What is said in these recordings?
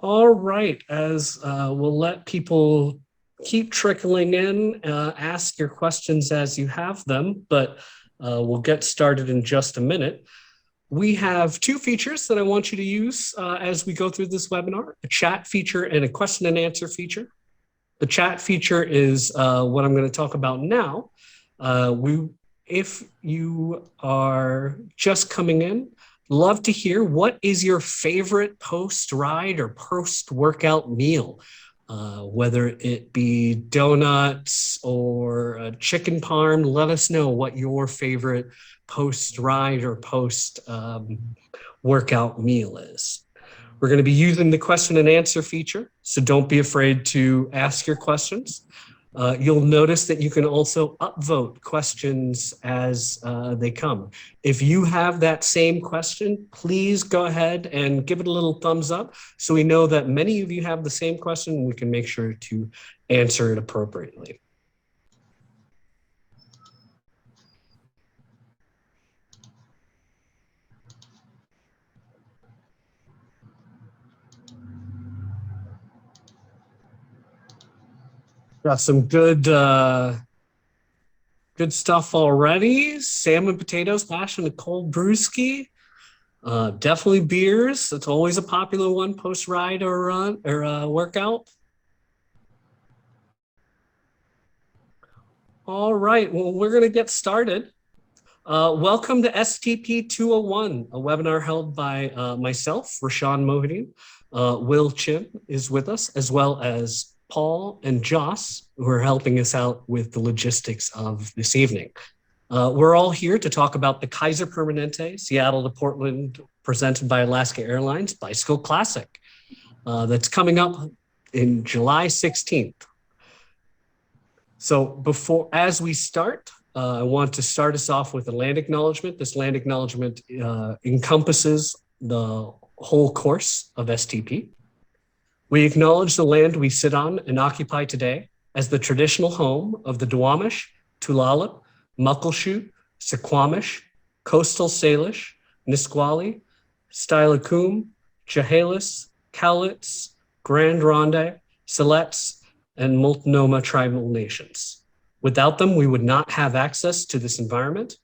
All right, as we'll let people keep trickling in, ask your questions as you have them, but we'll get started in just a minute. We have two features that I want you to use as we go through this webinar, a chat feature and a question and answer feature. The chat feature is what I'm going to talk about now. If you are just coming in, love to hear what is your favorite post-ride or post-workout meal, whether it be donuts or a chicken parm. Let us know what your favorite post-ride or post-workout meal is. We're going to be using the question and answer feature, so don't be afraid to ask your questions. You'll notice that you can also upvote questions as they come. If you have that same question, please go ahead and give it a little thumbs up so we know that many of you have the same question and we can make sure to answer it appropriately. Got some good stuff already. Salmon, potatoes, hash, and a cold brewski. Definitely beers. It's always a popular one post-ride or run or workout. All right, well, we're going to get started. Welcome to STP 201, a webinar held by myself, Rishan Mohideen. Will Chin is with us, as well as Paul and Joss, who are helping us out with the logistics of this evening. We're all here to talk about the Kaiser Permanente, Seattle to Portland, presented by Alaska Airlines Bicycle Classic. That's coming up in July 16th. So as we start, I want to start us off with a land acknowledgement. This land acknowledgement encompasses the whole course of STP. We acknowledge the land we sit on and occupy today as the traditional home of the Duwamish, Tulalip, Muckleshoot, Suquamish, Coastal Salish, Nisqually, Steilacoom, Chehalis, Cowlitz, Grand Ronde, Siletz, and Multnomah tribal nations. Without them, we would not have access to this environment,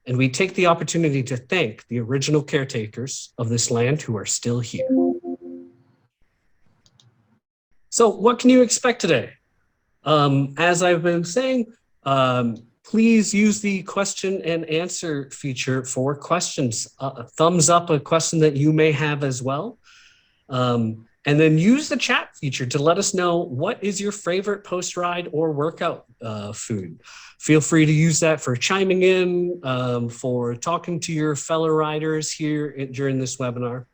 and we take the opportunity to thank the original caretakers of this land who are still here. So what can you expect today? As I've been saying, please use the question and answer feature for questions. Thumbs up a question that you may have as well. And then use the chat feature to let us know what is your favorite post-ride or workout food. Feel free to use that for chiming in, for talking to your fellow riders here during this webinar.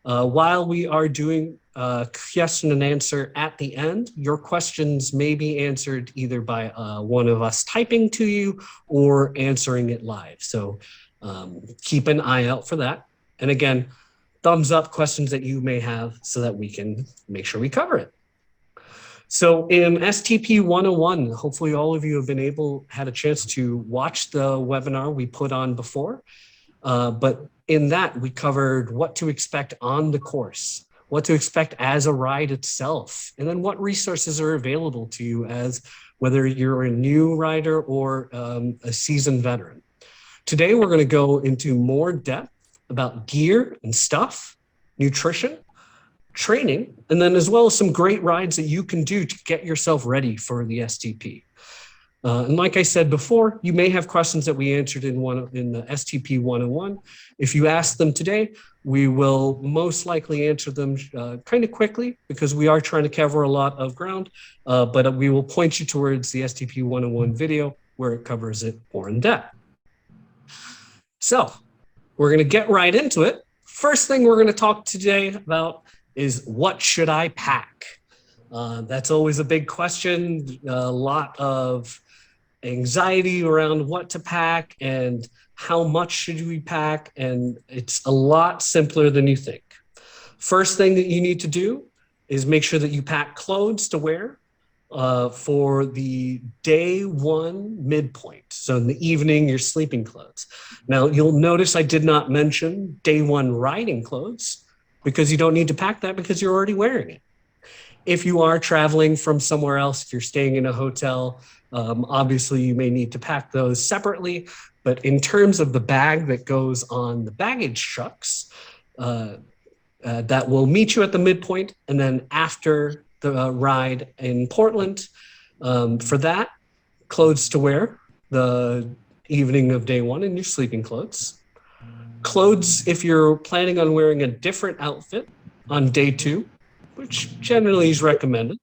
While we are doing question and answer at the end, your questions may be answered either by one of us typing to you or answering it live. So keep an eye out for that. And again, thumbs up questions that you may have so that we can make sure we cover it. So in STP 101, hopefully all of you have had a chance to watch the webinar we put on before. But in that, we covered what to expect on the course, what to expect as a ride itself, and then what resources are available to you as whether you're a new rider or a seasoned veteran. Today, we're going to go into more depth about gear and stuff, nutrition, training, and then as well as some great rides that you can do to get yourself ready for the STP. And like I said before, you may have questions that we answered in the STP 101. If you ask them today, we will most likely answer them kind of quickly because we are trying to cover a lot of ground, but we will point you towards the STP 101 video where it covers it more in depth. So we're going to get right into it. First thing we're going to talk today about is what should I pack? That's always a big question, a lot of anxiety around what to pack and how much should we pack, and it's a lot simpler than you think. First thing that you need to do is make sure that you pack clothes to wear for the day one midpoint. So in the evening, your sleeping clothes. Now you'll notice I did not mention day one riding clothes. because you don't need to pack that because you're already wearing it. If you are traveling from somewhere else, if you're staying in a hotel, obviously you may need to pack those separately. But in terms of the bag that goes on the baggage trucks, that will meet you at the midpoint, and then after the ride in Portland, for that, clothes to wear the evening of day one in your sleeping clothes. Clothes if you're planning on wearing a different outfit on day two, which generally is recommended.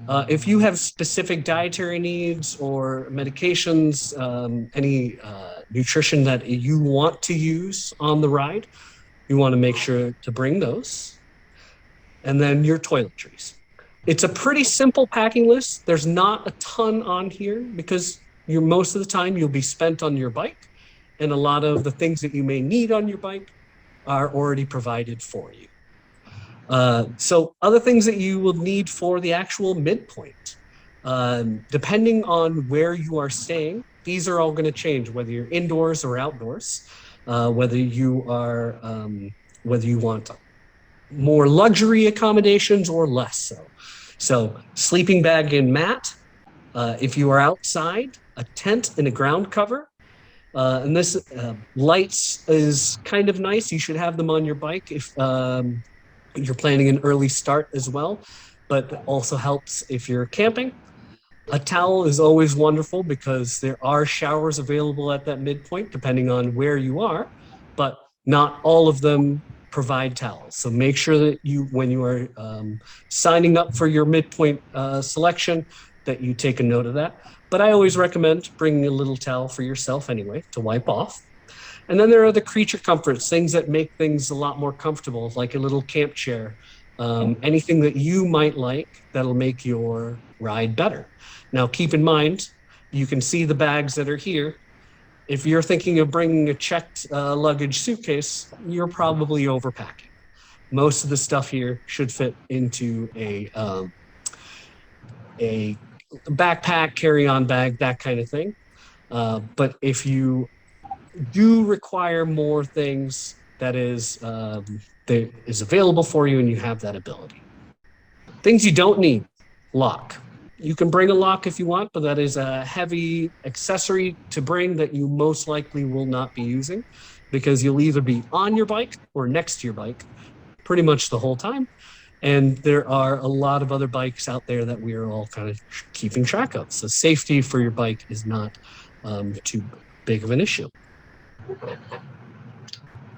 If you have specific dietary needs or medications, any nutrition that you want to use on the ride, you want to make sure to bring those. And then your toiletries. It's a pretty simple packing list. There's not a ton on here because most of the time you'll be spent on your bike, and a lot of the things that you may need on your bike are already provided for you. So other things that you will need for the actual midpoint, depending on where you are staying, these are all going to change, whether you're indoors or outdoors, whether you want more luxury accommodations or less so. So sleeping bag and mat. If you are outside, a tent and a ground cover. And this lights is kind of nice. You should have them on your bike if you're planning an early start as well, but also helps if you're camping. A towel is always wonderful because there are showers available at that midpoint, depending on where you are, but not all of them provide towels. So make sure that when you are signing up for your midpoint selection, that you take a note of that. But I always recommend bringing a little towel for yourself anyway to wipe off. And then there are the creature comforts, things that make things a lot more comfortable, like a little camp chair, anything that you might like that'll make your ride better. Now, keep in mind, you can see the bags that are here. If you're thinking of bringing a checked luggage suitcase, you're probably overpacking. Most of the stuff here should fit into a backpack, carry-on bag, that kind of thing. But if you do require more things, that is available for you and you have that ability. Things you don't need: lock. You can bring a lock if you want, but that is a heavy accessory to bring that you most likely will not be using because you'll either be on your bike or next to your bike pretty much the whole time. And there are a lot of other bikes out there that we are all kind of keeping track of. So safety for your bike is not too big of an issue.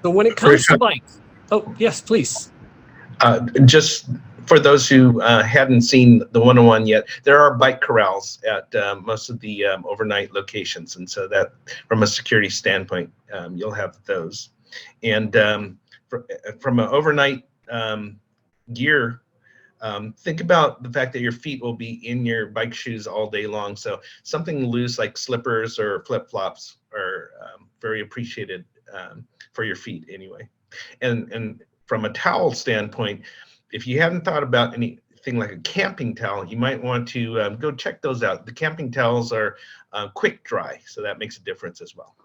So when it comes to bikes, oh, yes, please. Just for those who hadn't seen the 101 yet, there are bike corrals at most of the overnight locations. And so that from a security standpoint, you'll have those. And from an overnight gear, think about the fact that your feet will be in your bike shoes all day long. So something loose like slippers or flip-flops are very appreciated for your feet anyway. And from a towel standpoint, if you haven't thought about anything like a camping towel, you might want to go check those out. The camping towels are quick dry, so that makes a difference as well.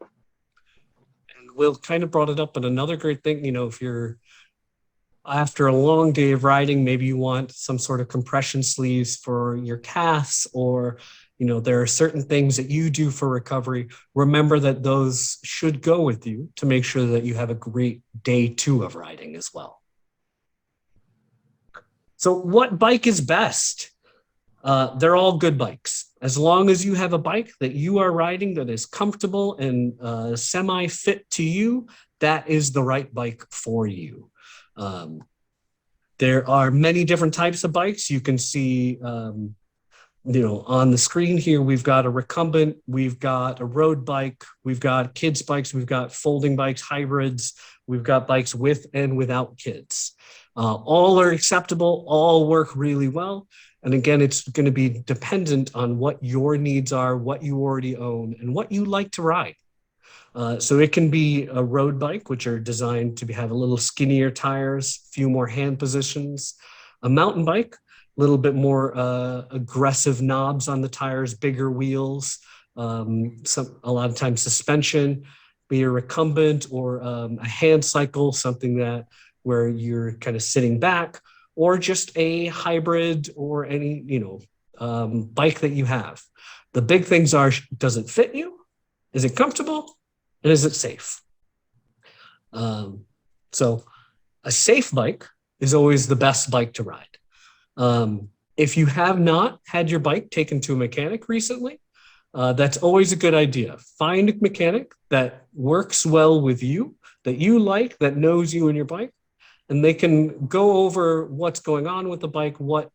And Will kind of brought it up, but another great thing, if you're after a long day of riding, maybe you want some sort of compression sleeves for your calves, or there are certain things that you do for recovery. Remember that those should go with you to make sure that you have a great day two of riding as well. So what bike is best? They're all good bikes. As long as you have a bike that you are riding that is comfortable and semi-fit to you, that is the right bike for you. There are many different types of bikes. You can see, on the screen here, we've got a recumbent, we've got a road bike, we've got kids bikes, we've got folding bikes, hybrids, we've got bikes with and without kids. All are acceptable, all work really well. And again, it's going to be dependent on what your needs are, what you already own, and what you like to ride. So it can be a road bike, which are designed to have a little skinnier tires, few more hand positions. A mountain bike, a little bit more aggressive knobs on the tires, bigger wheels, a lot of times suspension, be a recumbent or a hand cycle, something that where you're kind of sitting back, or just a hybrid or any, bike that you have. The big things are, does it fit you? Is it comfortable? And is it safe? So a safe bike is always the best bike to ride. If you have not had your bike taken to a mechanic recently, that's always a good idea. Find a mechanic that works well with you, that you like, that knows you and your bike, and they can go over what's going on with the bike, what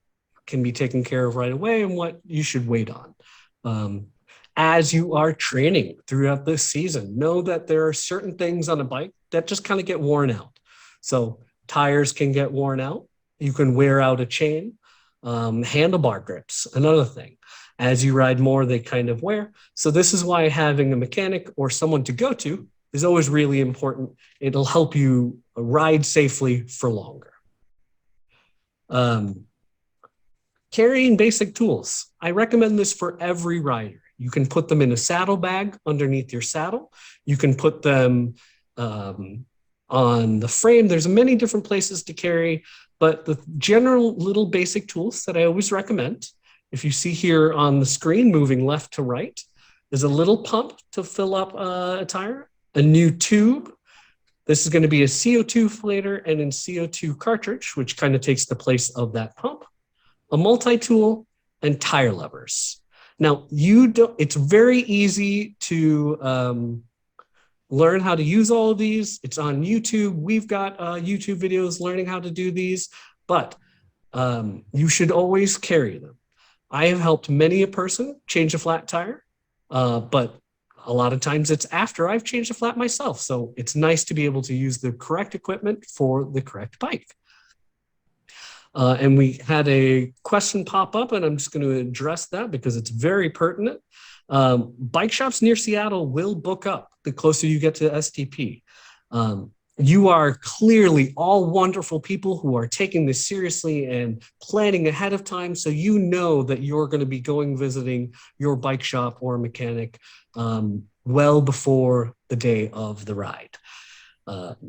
can be taken care of right away, and what you should wait on. As you are training throughout this season, know that there are certain things on a bike that just kind of get worn out. So tires can get worn out. You can wear out a chain. Handlebar grips, another thing. As you ride more, they kind of wear. So this is why having a mechanic or someone to go to is always really important. It'll help you ride safely for longer. Carrying basic tools. I recommend this for every rider. You can put them in a saddlebag underneath your saddle. You can put them on the frame. There's many different places to carry, but the general little basic tools that I always recommend, if you see here on the screen moving left to right, there's a little pump to fill up a tire, a new tube. This is going to be a CO2 inflator and a CO2 cartridge, which kind of takes the place of that pump, a multi-tool, and tire levers. Now, it's very easy to learn how to use all of these. It's on YouTube. We've got YouTube videos learning how to do these, but you should always carry them. I have helped many a person change a flat tire, but a lot of times it's after I've changed a flat myself. So it's nice to be able to use the correct equipment for the correct bike. And we had a question pop up, and I'm just going to address that because it's very pertinent. Bike shops near Seattle will book up the closer you get to STP. You are clearly all wonderful people who are taking this seriously and planning ahead of time. So you know that you're going to be visiting your bike shop or mechanic well before the day of the ride.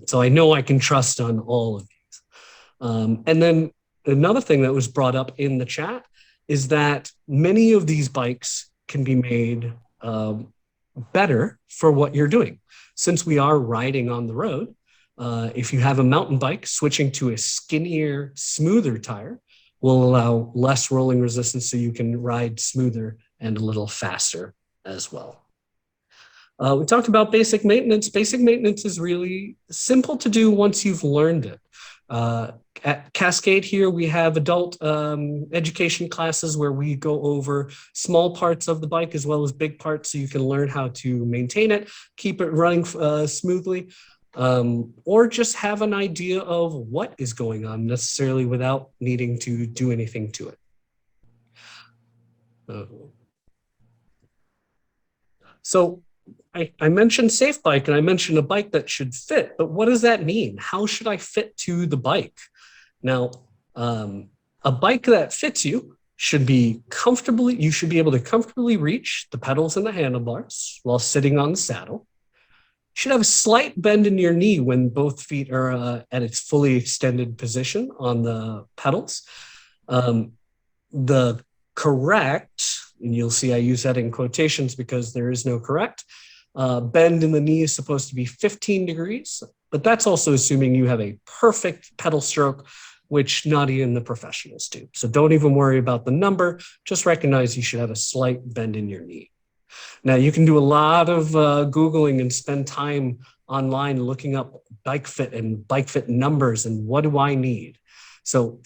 So I know I can trust on all of these. And then another thing that was brought up in the chat is that many of these bikes can be made better for what you're doing. Since we are riding on the road, if you have a mountain bike, switching to a skinnier, smoother tire will allow less rolling resistance so you can ride smoother and a little faster as well. We talked about basic maintenance. Basic maintenance is really simple to do once you've learned it. At Cascade here, we have adult education classes where we go over small parts of the bike as well as big parts so you can learn how to maintain it, keep it running smoothly, or just have an idea of what is going on necessarily without needing to do anything to it. So I mentioned safe bike and I mentioned a bike that should fit, but what does that mean? How should I fit to the bike? Now, a bike that fits you should be you should be able to comfortably reach the pedals and the handlebars while sitting on the saddle. You should have a slight bend in your knee when both feet are at its fully extended position on the pedals. The correct, and you'll see I use that in quotations because there is no correct, bend in the knee is supposed to be 15 degrees, but that's also assuming you have a perfect pedal stroke, which not even the professionals do. So don't even worry about the number, just recognize you should have a slight bend in your knee. Now you can do a lot of Googling and spend time online looking up bike fit and bike fit numbers and what do I need? So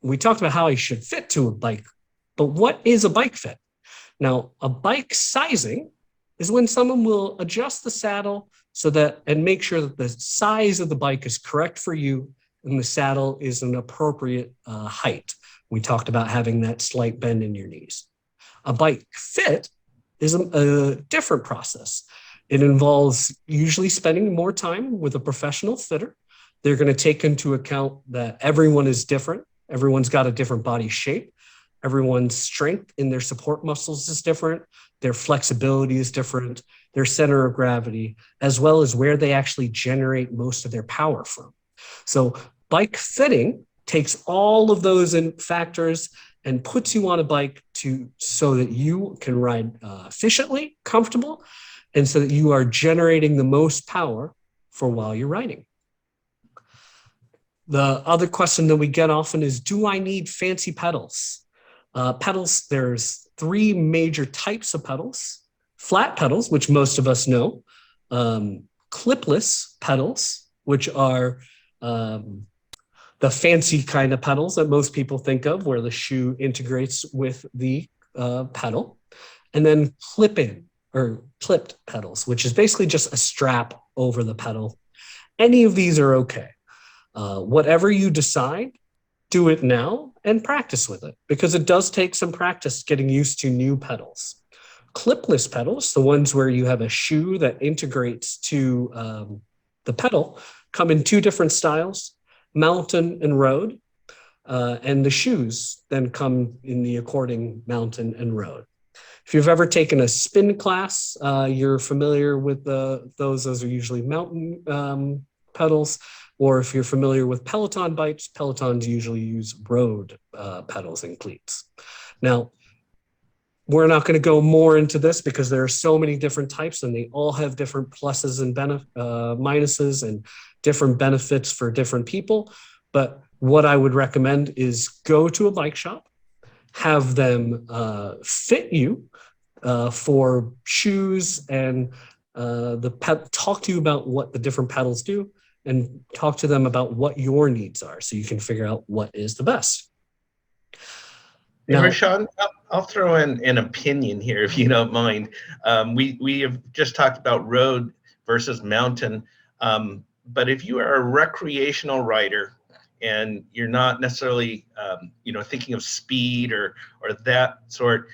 we talked about how I should fit to a bike, but what is a bike fit? Now, a bike sizing is when someone will adjust the saddle and make sure that the size of the bike is correct for you and the saddle is an appropriate height. We talked about having that slight bend in your knees. A bike fit is a different process. It involves usually spending more time with a professional fitter. They're going to take into account that everyone is different. Everyone's got a different body shape. Everyone's strength in their support muscles is different. Their flexibility is different. their center of gravity, as well as where they actually generate most of their power from. So bike fitting takes all of those in factors and puts you on a bike so that you can ride efficiently, comfortable, and so that you are generating the most power for while you're riding. The other question that we get often is, do I need fancy pedals? Pedals, there's 3 major types of pedals. Flat pedals, which most of us know. Clipless pedals, which are the fancy kind of pedals that most people think of, where the shoe integrates with the pedal. And then clip-in or clipped pedals, which is basically just a strap over the pedal. Any of these are okay. Whatever you decide, do it now and practice with it, because it does take some practice getting used to new pedals. Clipless pedals, the ones where you have a shoe that integrates to the pedal, come in 2 different styles, mountain and road, and the shoes then come in the according mountain and road. If you've ever taken a spin class, you're familiar with those. Those are usually mountain pedals. Or if you're familiar with Peloton bikes, Pelotons usually use road pedals and cleats. Now, we're not going to go more into this because there are so many different types and they all have different pluses and minuses and different benefits for different people. But what I would recommend is go to a bike shop, have them fit you for shoes and talk to you about what the different pedals do, and talk to them about what your needs are so you can figure out what is the best. Now, Rishan, I'll throw in an opinion here, if you don't mind. We have just talked about road versus mountain, but if you are a recreational rider and you're not necessarily thinking of speed or that sort,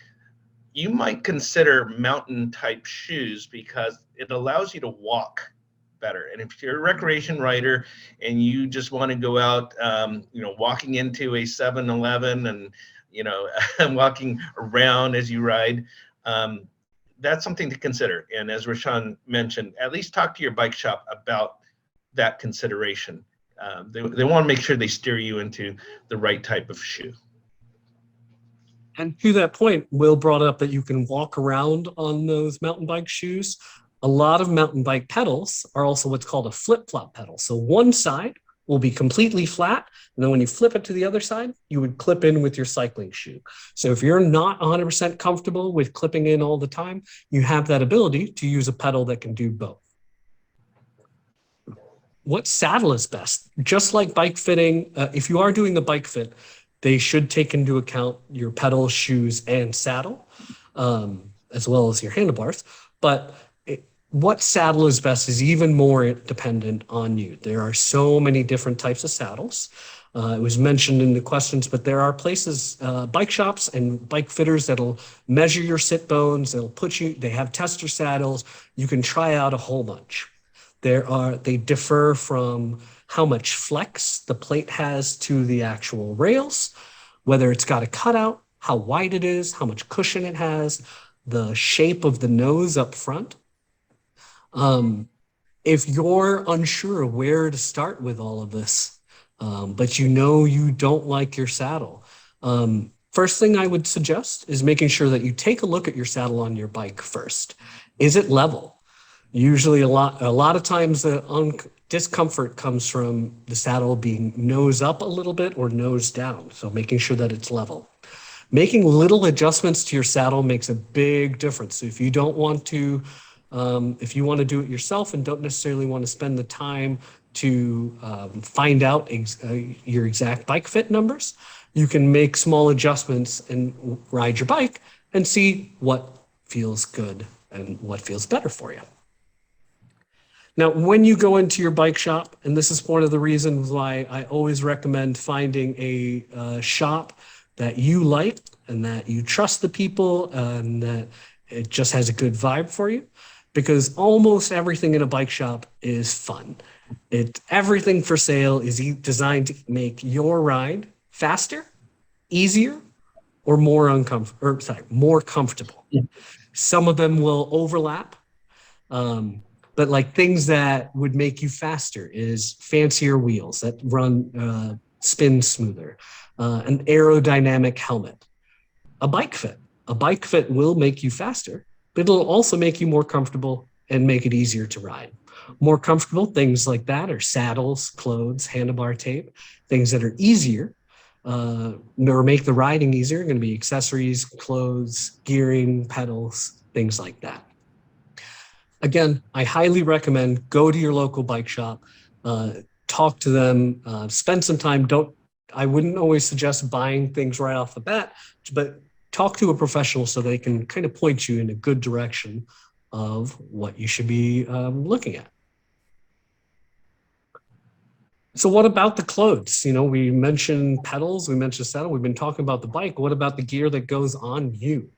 you might consider mountain type shoes because it allows you to walk better. And if you're a recreation rider and you just want to go out, walking into a 7-Eleven and, walking around as you ride, that's something to consider. And as Rishan mentioned, at least talk to your bike shop about that consideration. They want to make sure they steer you into the right type of shoe. And to that point, Will brought up that you can walk around on those mountain bike shoes. A lot of mountain bike pedals are also what's called a flip-flop pedal. So one side will be completely flat, and then when you flip it to the other side, you would clip in with your cycling shoe. So if you're not 100% comfortable with clipping in all the time, you have that ability to use a pedal that can do both. What saddle is best? Just like bike fitting, if you are doing the bike fit, they should take into account your pedal, shoes, and saddle, as well as your handlebars. But what saddle is best is even more dependent on you. There are so many different types of saddles. It was mentioned in the questions, but there are places, bike shops and bike fitters that'll measure your sit bones. They have tester saddles. You can try out a whole bunch. They differ from how much flex the plate has to the actual rails, whether it's got a cutout, how wide it is, how much cushion it has, the shape of the nose up front. If you're unsure of where to start with all of this, but you don't like your saddle, first thing I would suggest is making sure that you take a look at your saddle on your bike first. Is it level? Usually a lot of times the discomfort comes from the saddle being nose up a little bit or nose down. So making sure that it's level. Making little adjustments to your saddle makes a big difference. So if you don't want to, if you want to do it yourself and don't necessarily want to spend the time to find out your exact bike fit numbers, you can make small adjustments and ride your bike and see what feels good and what feels better for you. Now, when you go into your bike shop, and this is one of the reasons why I always recommend finding a shop that you like and that you trust the people and that it just has a good vibe for you, because almost everything in a bike shop is fun. Everything for sale is designed to make your ride faster, easier, or more comfortable. Some of them will overlap. But like things that would make you faster is fancier wheels that run, spin smoother, an aerodynamic helmet, a bike fit. A bike fit will make you faster, but it'll also make you more comfortable and make it easier to ride. More comfortable things like that are saddles, clothes, handlebar tape. Things that are easier or make the riding easier are going to be accessories, clothes, gearing, pedals, things like that. Again, I highly recommend go to your local bike shop, talk to them, spend some time. I wouldn't always suggest buying things right off the bat, but talk to a professional so they can kind of point you in a good direction of what you should be looking at. So what about the clothes? You know, we mentioned pedals, we mentioned saddle, we've been talking about the bike. What about the gear that goes on you?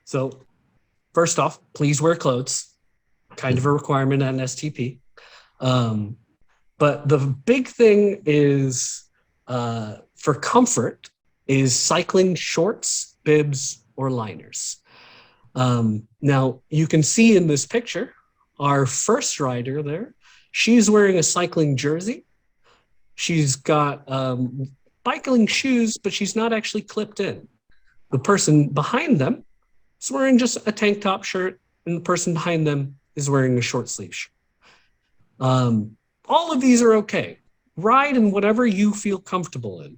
So first off, please wear clothes, kind of a requirement at an STP. But the big thing is for comfort is cycling shorts, bibs, or liners. Now you can see in this picture, our first rider there, she's wearing a cycling jersey. She's got biking shoes, but she's not actually clipped in. The person behind them is wearing just a tank top shirt, and the person behind them is wearing a short sleeve shirt. All of these are okay. Ride in whatever you feel comfortable in.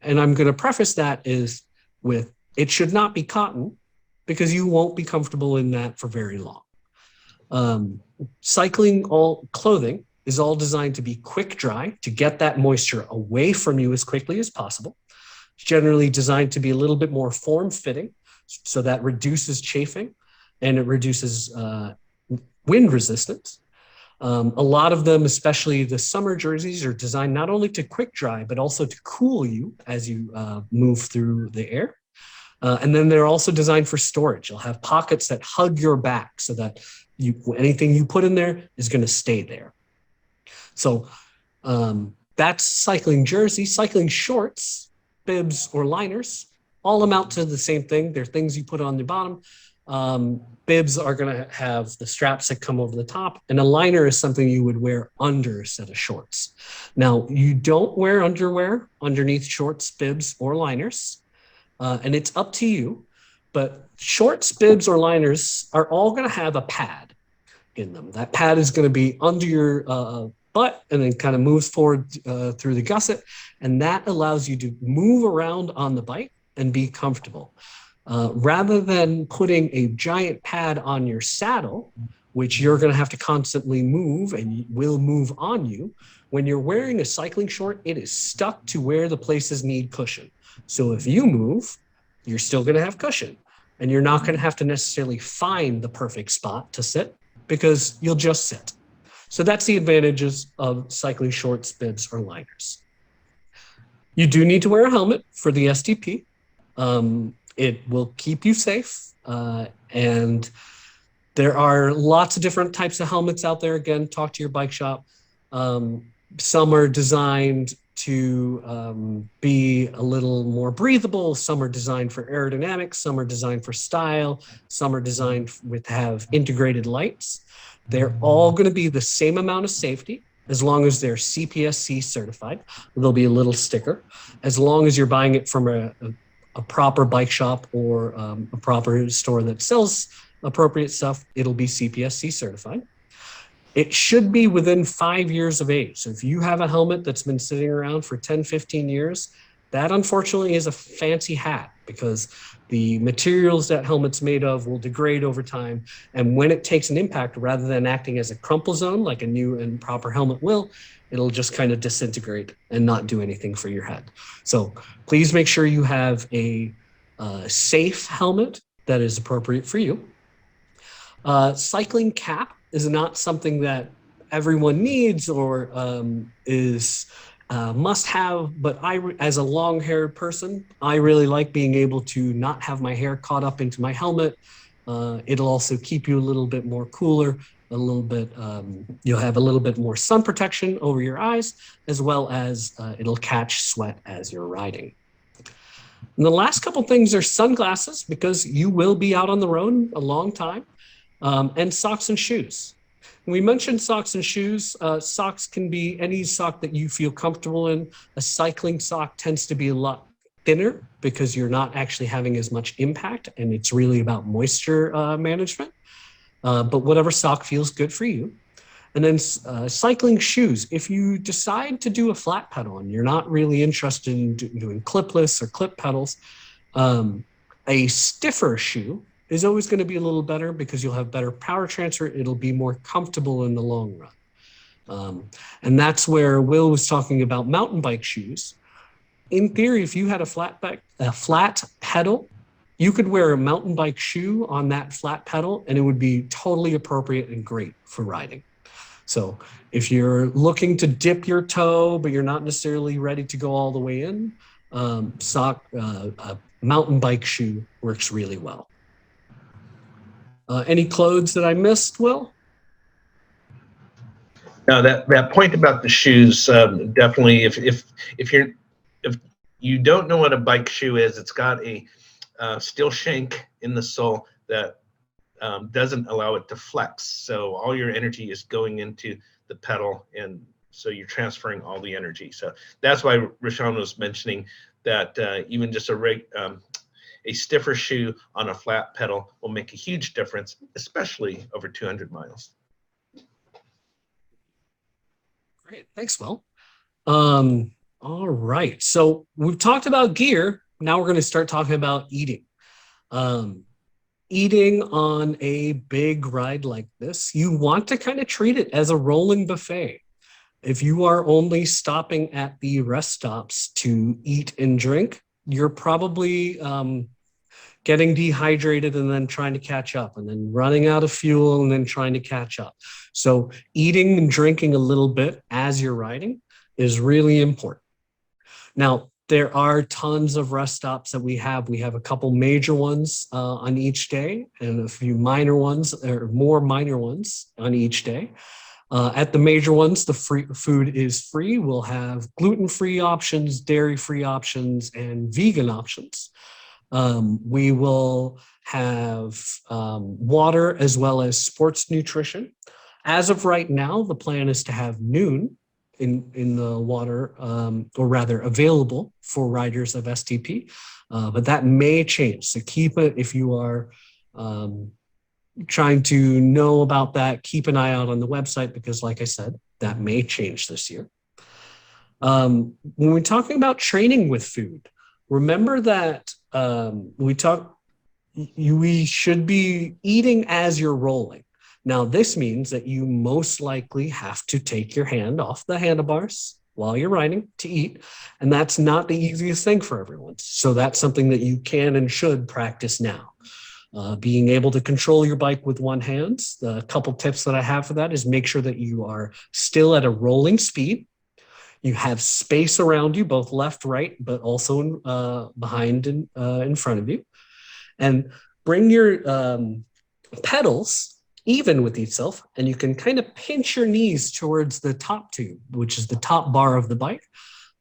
And I'm going to preface that is with it should not be cotton because you won't be comfortable in that for very long. Cycling all clothing is all designed to be quick dry to get that moisture away from you as quickly as possible. It's generally designed to be a little bit more form fitting so that reduces chafing and it reduces wind resistance. A lot of them, especially the summer jerseys, are designed not only to quick dry, but also to cool you as you move through the air. And then they're also designed for storage. You'll have pockets that hug your back so that anything you put in there is going to stay there. So that's cycling jersey. Cycling shorts, bibs, or liners all amount to the same thing. They're things you put on the bottom. Bibs are going to have the straps that come over the top, and a liner is something you would wear under a set of shorts. Now, you don't wear underwear underneath shorts, bibs, or liners, and it's up to you, but shorts, bibs, or liners are all going to have a pad in them. That pad is going to be under your butt and then kind of moves forward through the gusset, and that allows you to move around on the bike and be comfortable. Rather than putting a giant pad on your saddle, which you're going to have to constantly move and will move on you, when you're wearing a cycling short, it is stuck to where the places need cushion. So if you move, you're still going to have cushion, and you're not going to have to necessarily find the perfect spot to sit because you'll just sit. So that's the advantages of cycling shorts, bibs, or liners. You do need to wear a helmet for the STP. It will keep you safe. And there are lots of different types of helmets out there. Again, talk to your bike shop. Some are designed to be a little more breathable. Some are designed for aerodynamics. Some are designed for style. Some are designed to have integrated lights. They're all going to be the same amount of safety as long as they're CPSC certified. There'll be a little sticker. As long as you're buying it from a proper bike shop or a proper store that sells appropriate stuff, it'll be CPSC certified. It should be within 5 years of age. So if you have a helmet that's been sitting around for 10, 15 years, that unfortunately is a fancy hat because the materials that helmet's made of will degrade over time. And when it takes an impact, rather than acting as a crumple zone like a new and proper helmet will, it'll just kind of disintegrate and not do anything for your head. So please make sure you have a safe helmet that is appropriate for you. Cycling cap is not something that everyone needs or is must have, but as a long-haired person, I really like being able to not have my hair caught up into my helmet. It'll also keep you a little bit more cooler, a little bit, you'll have a little bit more sun protection over your eyes, as well as it'll catch sweat as you're riding. And the last couple things are sunglasses, because you will be out on the road a long time. and socks and shoes. We mentioned socks and shoes. Socks can be any sock that you feel comfortable in. A cycling sock tends to be a lot thinner because you're not actually having as much impact, and it's really about moisture management. But whatever sock feels good for you. And then cycling shoes. If you decide to do a flat pedal and you're not really interested in doing clipless or clip pedals, a stiffer shoe is always going to be a little better because you'll have better power transfer. It'll be more comfortable in the long run. And that's where Will was talking about mountain bike shoes. In theory, if you had a flat pedal, you could wear a mountain bike shoe on that flat pedal and it would be totally appropriate and great for riding. So if you're looking to dip your toe, but you're not necessarily ready to go all the way in, a mountain bike shoe works really well. Any clothes that I missed, Will? No, that point about the shoes, definitely. If you don't know what a bike shoe is, it's got a steel shank in the sole that doesn't allow it to flex. So all your energy is going into the pedal, and so you're transferring all the energy. So that's why Rishan was mentioning that even just a stiffer shoe on a flat pedal will make a huge difference, especially over 200 miles. Great, thanks, Will. All right, so we've talked about gear. Now we're going to start talking about eating. Eating on a big ride like this, you want to kind of treat it as a rolling buffet. If you are only stopping at the rest stops to eat and drink, you're probably getting dehydrated and then trying to catch up and then running out of fuel and then trying to catch up. So eating and drinking a little bit as you're riding is really important. Now, there are tons of rest stops that we have. We have a couple major ones on each day and a few minor ones or more minor ones on each day. At the major ones, the food is free. We'll have gluten-free options, dairy-free options, and vegan options. We will have water as well as sports nutrition. As of right now, the plan is to have noon in the water, or rather available for riders of STP, but that may change. So keep it, if you are trying to know about that, keep an eye out on the website because like I said, that may change this year. When we're talking about training with food, remember that we should be eating as you're rolling. Now, this means that you most likely have to take your hand off the handlebars while you're riding to eat, and that's not the easiest thing for everyone. So that's something that you can and should practice now. Being able to control your bike with one hand, the couple tips that I have for that is make sure that you are still at a rolling speed. You have space around you, both left, right, but also behind and in front of you. And bring your pedals even with itself, and you can kind of pinch your knees towards the top tube, which is the top bar of the bike.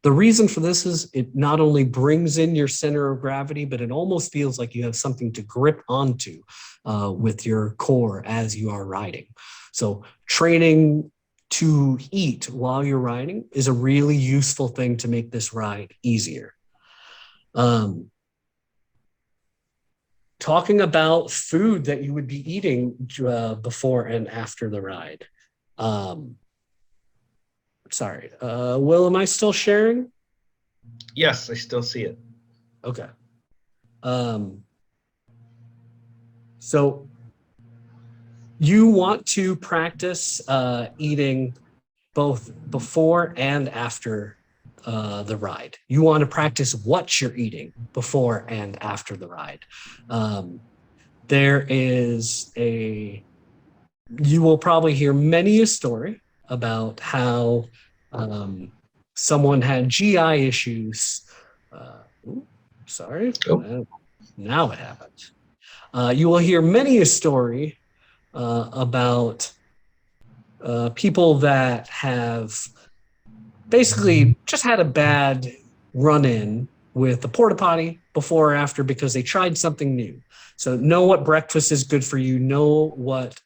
The reason for this is it not only brings in your center of gravity, but it almost feels like you have something to grip onto with your core as you are riding. So training to eat while you're riding is a really useful thing to make this ride easier. Talking about food that you would be eating before and after the ride. Sorry, Will, am I still sharing? Yes, I still see it. Okay. So you want to practice eating both before and after the ride. You want to practice what you're eating before and after the ride. You will probably hear many a story about how someone had GI issues. Sorry, now it happened. You will hear many a story about people that have basically just had a bad run-in with the porta potty, before or after because they tried something new. So know what breakfast is good for you. Know what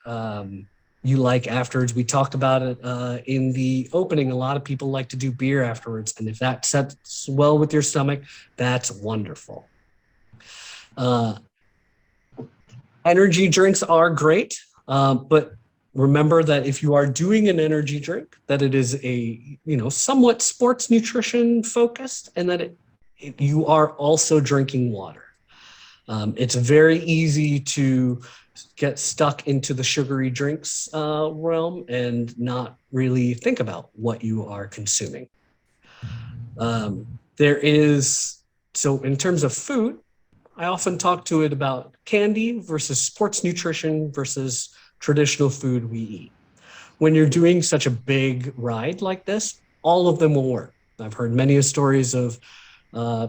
you like afterwards. We talked about it in the opening. A lot of people like to do beer afterwards. And if that sets well with your stomach, that's wonderful. Energy drinks are great, but remember that if you are doing an energy drink, that it is a somewhat sports nutrition focused, and that you are also drinking water. It's very easy to get stuck into the sugary drinks realm and not really think about what you are consuming. So in terms of food, I often talk to it about candy versus sports nutrition versus traditional food we eat. When you're doing such a big ride like this, all of them will work. I've heard many stories of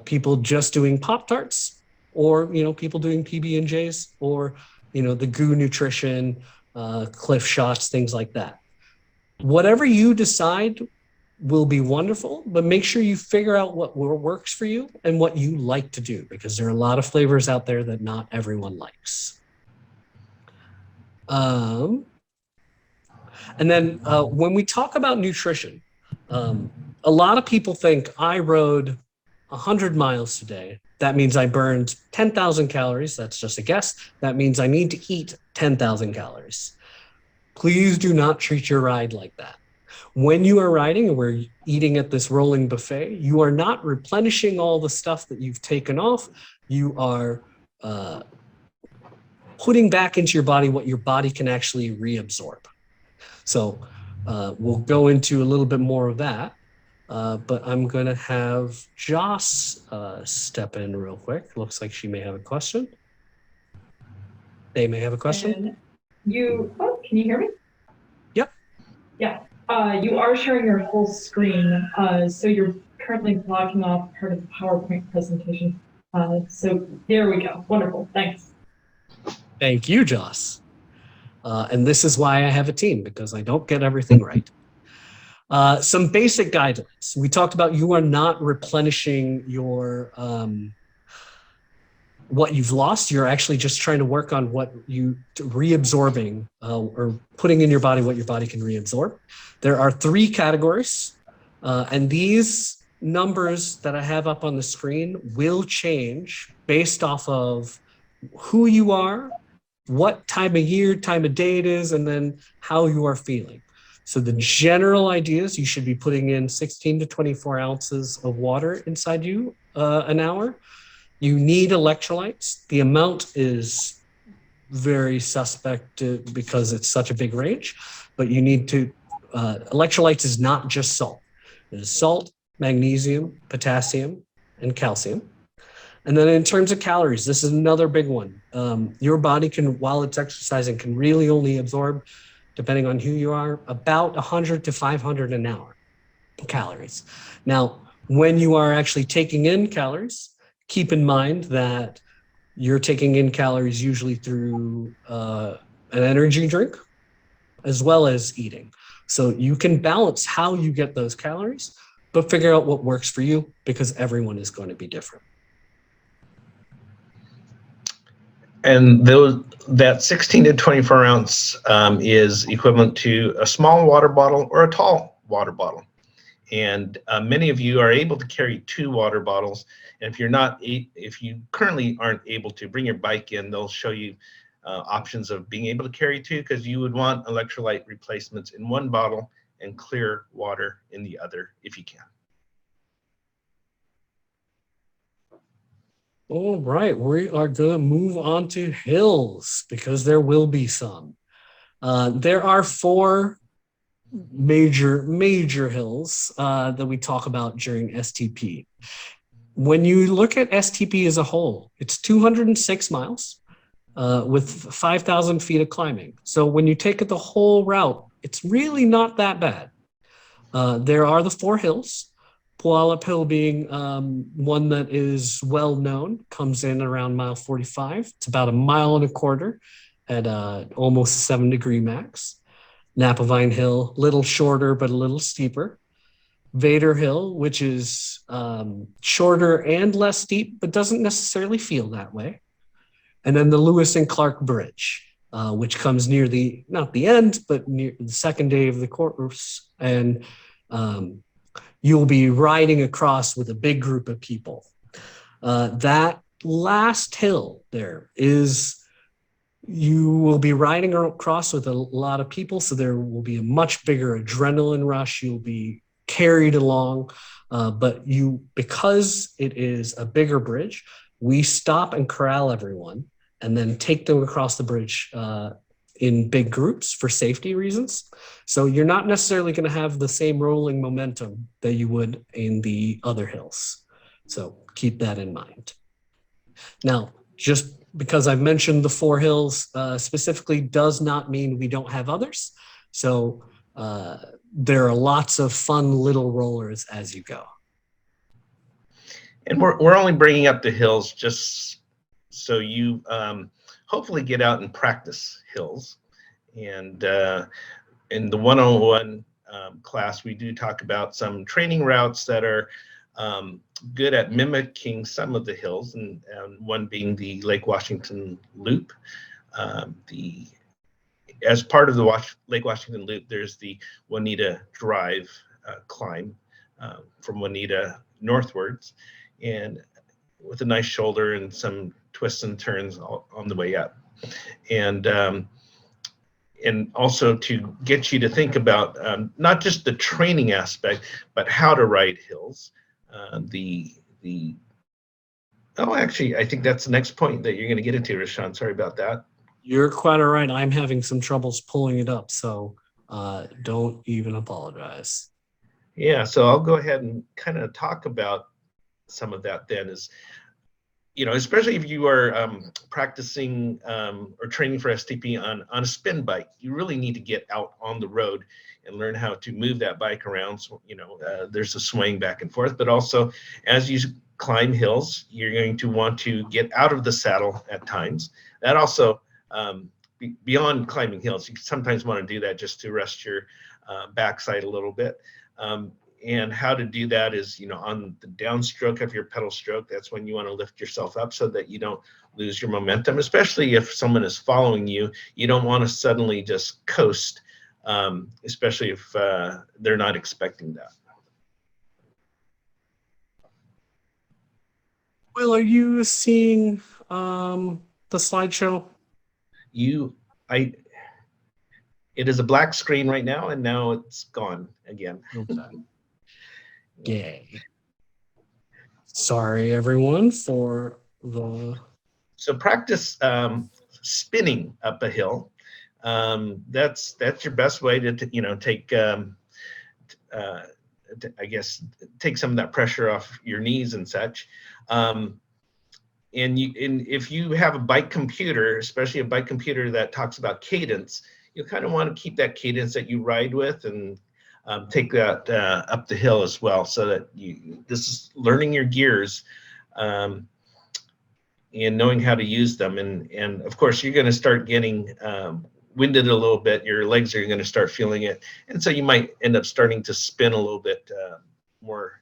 people just doing Pop-Tarts, or people doing PB&Js, or the Goo Nutrition, Cliff Shots, things like that. Whatever you decide will be wonderful, but make sure you figure out what works for you and what you like to do, because there are a lot of flavors out there that not everyone likes. And then when we talk about nutrition, a lot of people think I rode 100 miles today. That means I burned 10,000 calories. That's just a guess. That means I need to eat 10,000 calories. Please do not treat your ride like that. When you are riding and we're eating at this rolling buffet, you are not replenishing all the stuff that you've taken off. You are putting back into your body what your body can actually reabsorb. So we'll go into a little bit more of that, but I'm going to have Joss step in real quick. Looks like she may have a question. They may have a question. Can you hear me? Yep. Yeah. You are sharing your full screen, so you're currently blocking off part of the PowerPoint presentation. So there we go. Wonderful. Thanks. Thank you, Joss. And this is why I have a team, because I don't get everything right. Some basic guidelines. We talked about you are not replenishing your what you've lost. You're actually just trying to work on what you reabsorbing or putting in your body what your body can reabsorb. There are 3 categories, and these numbers that I have up on the screen will change based off of who you are, what time of year, time of day it is, and then how you are feeling. So the general idea is you should be putting in 16 to 24 ounces of water inside you an hour. You need electrolytes. The amount is very suspect because it's such a big range, but you need to, electrolytes is not just salt. It is salt, magnesium, potassium, and calcium. And then in terms of calories, this is another big one. Your body can, while it's exercising, can really only absorb, depending on who you are, about 100 to 500 an hour calories. Now, when you are actually taking in calories, keep in mind that you're taking in calories usually through an energy drink as well as eating. So you can balance how you get those calories, but figure out what works for you, because everyone is going to be different. And that 16 to 24 ounce is equivalent to a small water bottle or a tall water bottle. And many of you are able to carry 2 water bottles. And if you currently aren't able to bring your bike in, they'll show you options of being able to carry 2, because you would want electrolyte replacements in 1 bottle and clear water in the other if you can. All right, we are going to move on to hills, because there will be some. There are 4 major hills that we talk about during STP. When you look at STP as a whole, it's 206 miles with 5,000 feet of climbing. So when you take it the whole route, it's really not that bad. There are the 4 hills. Puyallup Hill being one that is well known, comes in around mile 45. It's about 1.25 miles at almost 7-degree max. Napavine Hill, little shorter but a little steeper. Vader Hill, which is shorter and less steep, but doesn't necessarily feel that way. And then the Lewis and Clark Bridge, which comes near not the end, but near the second day of the course. And you'll be riding across with a big group of people. That last hill there is, you will be riding across with a lot of people, so there will be a much bigger adrenaline rush. You'll be carried along, but because it is a bigger bridge, we stop and corral everyone and then take them across the bridge in big groups for safety reasons. So you're not necessarily going to have the same rolling momentum that you would in the other hills. So keep that in mind. Now, just because I've mentioned the 4 hills specifically does not mean we don't have others. So there are lots of fun little rollers as you go. And we're only bringing up the hills just so you hopefully get out and practice hills. And in the 101 class, we do talk about some training routes that are good at mimicking some of the hills, and one being the Lake Washington Loop. As part of the Lake Washington Loop, there's the Juanita Drive climb from Juanita northwards, and with a nice shoulder and some twists and turns on the way up. And also to get you to think about not just the training aspect, but how to ride hills. Actually, I think that's the next point that you're going to get into, Rishan. Sorry about that. You're quite all right. I'm having some troubles pulling it up, so don't even apologize. Yeah, so I'll go ahead and kind of talk about some of that then. Is, especially if you are practicing or training for STP on a spin bike, you really need to get out on the road and learn how to move that bike around. So, there's a swing back and forth, but also as you climb hills, you're going to want to get out of the saddle at times. That also, beyond climbing hills, you sometimes want to do that just to rest your backside a little bit. And how to do that is, on the downstroke of your pedal stroke, that's when you want to lift yourself up so that you don't lose your momentum, especially if someone is following you. You don't want to suddenly just coast, especially if they're not expecting that. Will, are you seeing the slideshow? It is a black screen right now, and now it's gone again. Okay. Yay. Sorry, everyone, for the... So practice spinning up a hill. That's your best way to take, I guess, take some of that pressure off your knees and such. And if you have a bike computer, especially a bike computer that talks about cadence, you kind of want to keep that cadence that you ride with and take that up the hill as well, so that this is learning your gears and knowing how to use them. And of course, you're going to start getting winded a little bit. Your legs are going to start feeling it. And so you might end up starting to spin a little bit more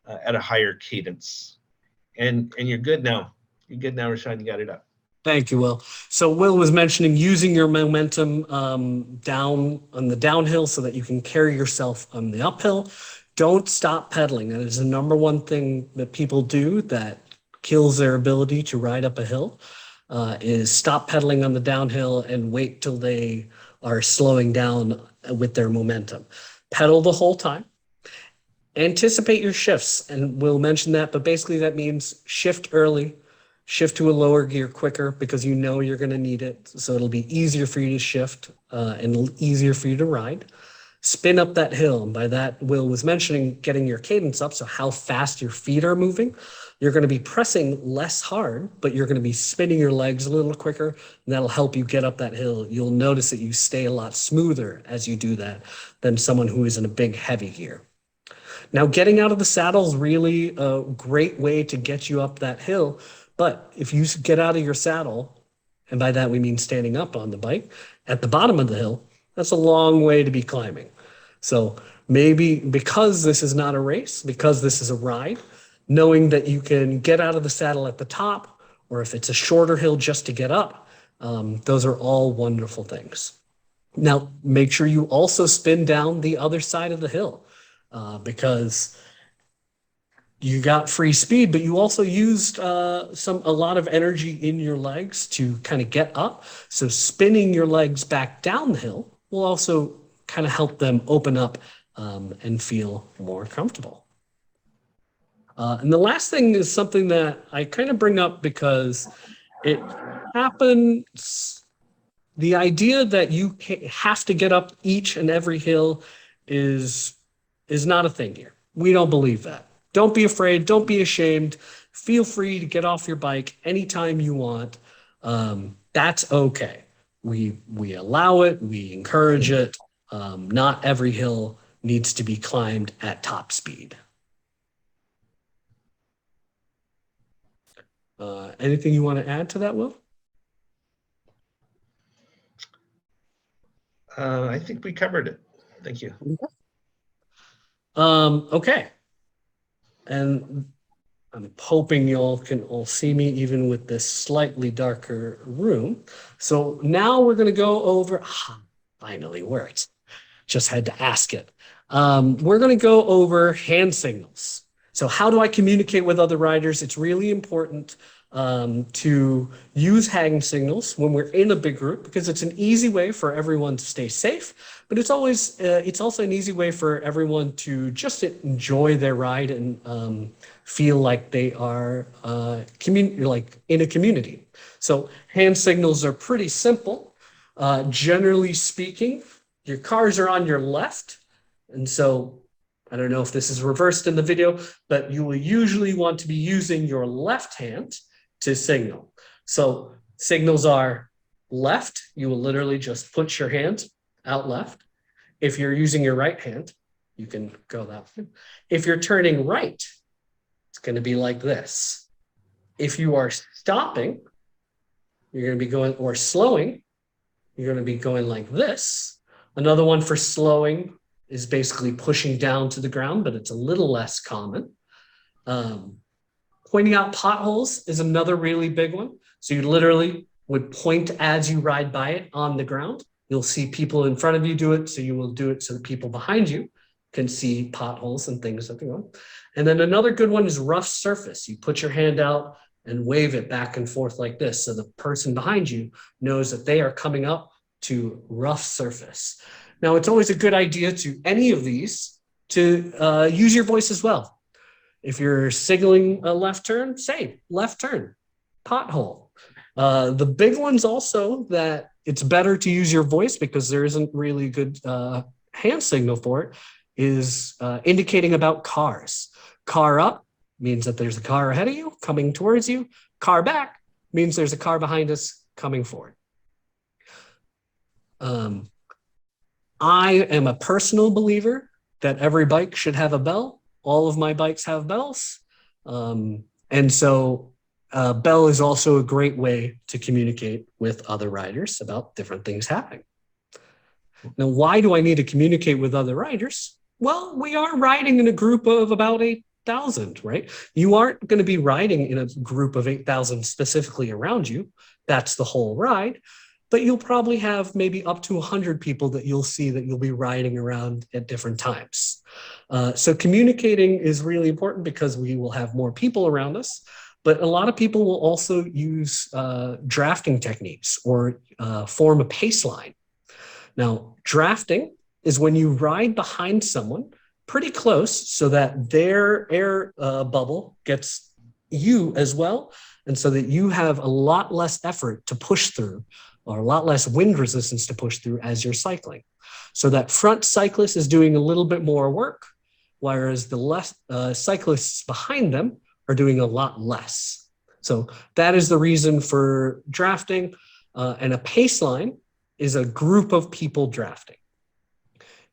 at a higher cadence. And you're good now. You're good now, Rishan. You got it up. Thank you, Will. So Will was mentioning using your momentum down on the downhill so that you can carry yourself on the uphill. Don't stop pedaling. That is the number one thing that people do that kills their ability to ride up a hill, is stop pedaling on the downhill and wait till they are slowing down with their momentum. Pedal the whole time. Anticipate your shifts, and we'll mention that, but basically that means shift early, shift to a lower gear quicker because you know you're going to need it. So it'll be easier for you to shift and easier for you to ride. Spin up that hill. And by that, Will was mentioning getting your cadence up. So how fast your feet are moving. You're going to be pressing less hard, but you're going to be spinning your legs a little quicker. And that'll help you get up that hill. You'll notice that you stay a lot smoother as you do that than someone who is in a big heavy gear. Now, getting out of the saddle is really a great way to get you up that hill. But if you get out of your saddle, and by that we mean standing up on the bike, at the bottom of the hill, that's a long way to be climbing. So maybe because this is not a race, because this is a ride, knowing that you can get out of the saddle at the top, or if it's a shorter hill just to get up, those are all wonderful things. Now, make sure you also spin down the other side of the hill because you got free speed, but you also used a lot of energy in your legs to kind of get up. So spinning your legs back down the hill will also kind of help them open up and feel more comfortable. And the last thing is something that I kind of bring up because it happens. The idea that you have to get up each and every hill is not a thing here. We don't believe that. Don't be afraid. Don't be ashamed. Feel free to get off your bike anytime you want. That's okay. We allow it. We encourage it. Not every hill needs to be climbed at top speed. Anything you want to add to that, Will? I think we covered it. Thank you. Okay. And I'm hoping y'all can all see me even with this slightly darker room. So now we're going to go over, finally worked. Just had to ask it. We're going to go over hand signals. So how do I communicate with other riders? It's really important to use hand signals when we're in a big group because it's an easy way for everyone to stay safe, but it's also an easy way for everyone to just enjoy their ride and feel like they are like in a community. So hand signals are pretty simple. Generally speaking, your cars are on your left, and so I don't know if this is reversed in the video, but you will usually want to be using your left hand to signal. So signals are left, you will literally just put your hand out left. If you're using your right hand, you can go that way. If you're turning right, it's going to be like this. If you are stopping, you're going to be going, or slowing, you're going to be going like this. Another one for slowing is basically pushing down to the ground, but it's a little less common. Pointing out potholes is another really big one. So you literally would point as you ride by it on the ground. You'll see people in front of you do it, so you will do it so the people behind you can see potholes and things that go on. And then another good one is rough surface. You put your hand out and wave it back and forth like this, so the person behind you knows that they are coming up to rough surface. Now, it's always a good idea to any of these to use your voice as well. If you're signaling a left turn, say left turn, pothole. The big ones also that it's better to use your voice because there isn't really good hand signal for it is indicating about cars. Car up means that there's a car ahead of you coming towards you. Car back means there's a car behind us coming forward. I am a personal believer that every bike should have a bell. All of my bikes have bells. And so bell is also a great way to communicate with other riders about different things happening. Now, why do I need to communicate with other riders? Well, we are riding in a group of about 8,000, right? You aren't going to be riding in a group of 8,000 specifically around you. That's the whole ride. But you'll probably have maybe up to 100 people that you'll see that you'll be riding around at different times. So communicating is really important because we will have more people around us, but a lot of people will also use drafting techniques or form a pace line. Now, drafting is when you ride behind someone pretty close so that their air bubble gets you as well, and so that you have a lot less effort to push through or a lot less wind resistance to push through as you're cycling. So that front cyclist is doing a little bit more work, whereas the cyclists behind them are doing a lot less. So that is the reason for drafting. And a pace line is a group of people drafting.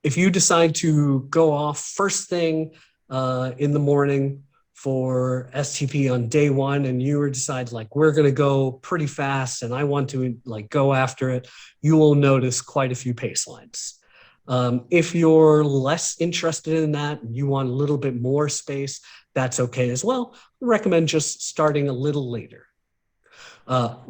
If you decide to go off first thing in the morning for STP on day one, and you decide like, we're going to go pretty fast and I want to like go after it, you will notice quite a few pace lines. If you're less interested in that, you want a little bit more space, that's okay as well. I recommend just starting a little later.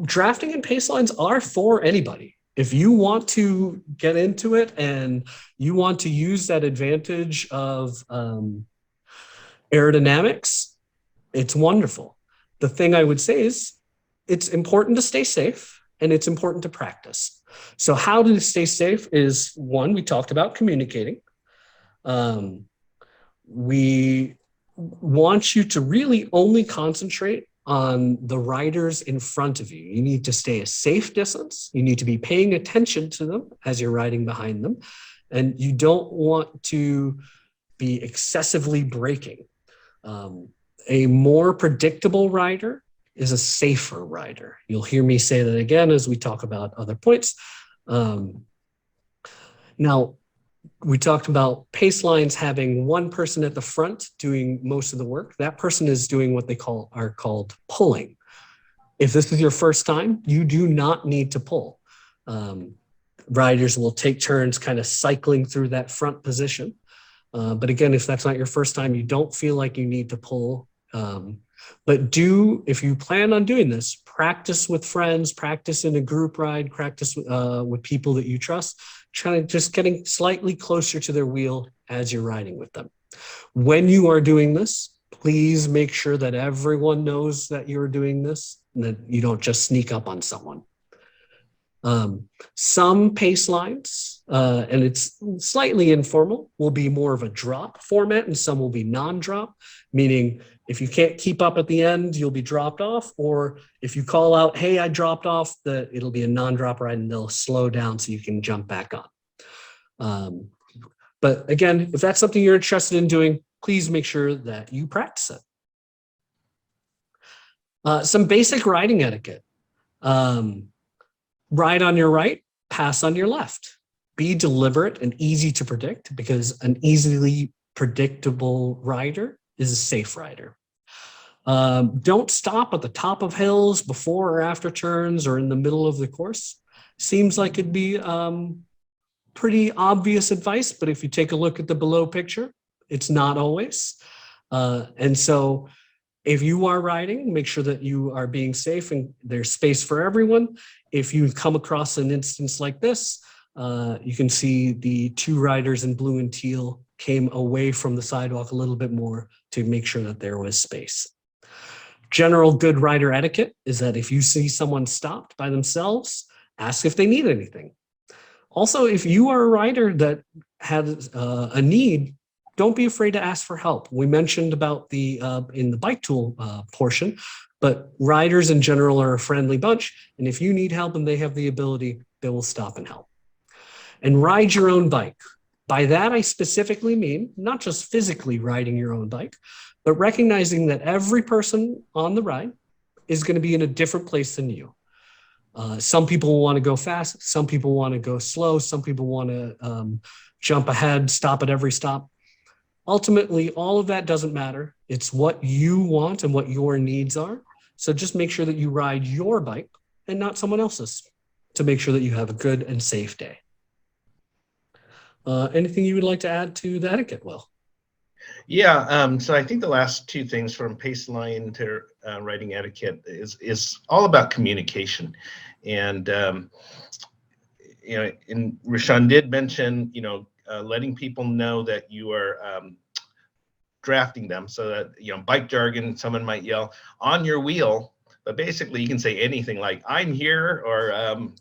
Drafting and pace lines are for anybody. If you want to get into it and you want to use that advantage of aerodynamics, it's wonderful. The thing I would say is it's important to stay safe and it's important to practice. So how to stay safe is one, we talked about communicating. We want you to really only concentrate on the riders in front of you. You need to stay a safe distance. You need to be paying attention to them as you're riding behind them. And you don't want to be excessively braking. A more predictable rider is a safer rider. You'll hear me say that again as we talk about other points. Now, we talked about pace lines having one person at the front doing most of the work. That person is doing what they are called pulling. If this is your first time, you do not need to pull. Riders will take turns kind of cycling through that front position. But again, if that's not your first time, you don't feel like you need to pull. But if you plan on doing this, practice with friends, practice in a group ride, practice with people that you trust, trying to just getting slightly closer to their wheel as you're riding with them. When you are doing this, please make sure that everyone knows that you're doing this and that you don't just sneak up on someone. Some pace lines, and it's slightly informal, will be more of a drop format and some will be non-drop, meaning if you can't keep up at the end, you'll be dropped off, or if you call out, hey, I dropped off, it'll be a non-drop ride and they'll slow down so you can jump back on. But again, if that's something you're interested in doing, please make sure that you practice it. Some basic riding etiquette. Ride on your right, pass on your left. Be deliberate and easy to predict because an easily predictable rider is a safe rider. Don't stop at the top of hills before or after turns or in the middle of the course. Seems like it'd be pretty obvious advice, but if you take a look at the below picture, it's not always. And so if you are riding, make sure that you are being safe and there's space for everyone. If you come across an instance like this, you can see the two riders in blue and teal came away from the sidewalk a little bit more to make sure that there was space. General good rider etiquette is that if you see someone stopped by themselves, ask if they need anything. Also, if you are a rider that has a need, don't be afraid to ask for help. We mentioned about in the bike tool portion, but riders in general are a friendly bunch. And if you need help and they have the ability, they will stop and help. And ride your own bike. By that, I specifically mean not just physically riding your own bike, but recognizing that every person on the ride is going to be in a different place than you. Some people want to go fast. Some people want to go slow. Some people want to jump ahead, stop at every stop. Ultimately, all of that doesn't matter. It's what you want and what your needs are. So just make sure that you ride your bike and not someone else's to make sure that you have a good and safe day. Anything you would like to add to the etiquette, Will? Yeah, so I think the last two things from pace line to riding etiquette is all about communication. And, and Rishan did mention, letting people know that you are drafting them so that, bike jargon, someone might yell on your wheel, but basically you can say anything like I'm here or, I'm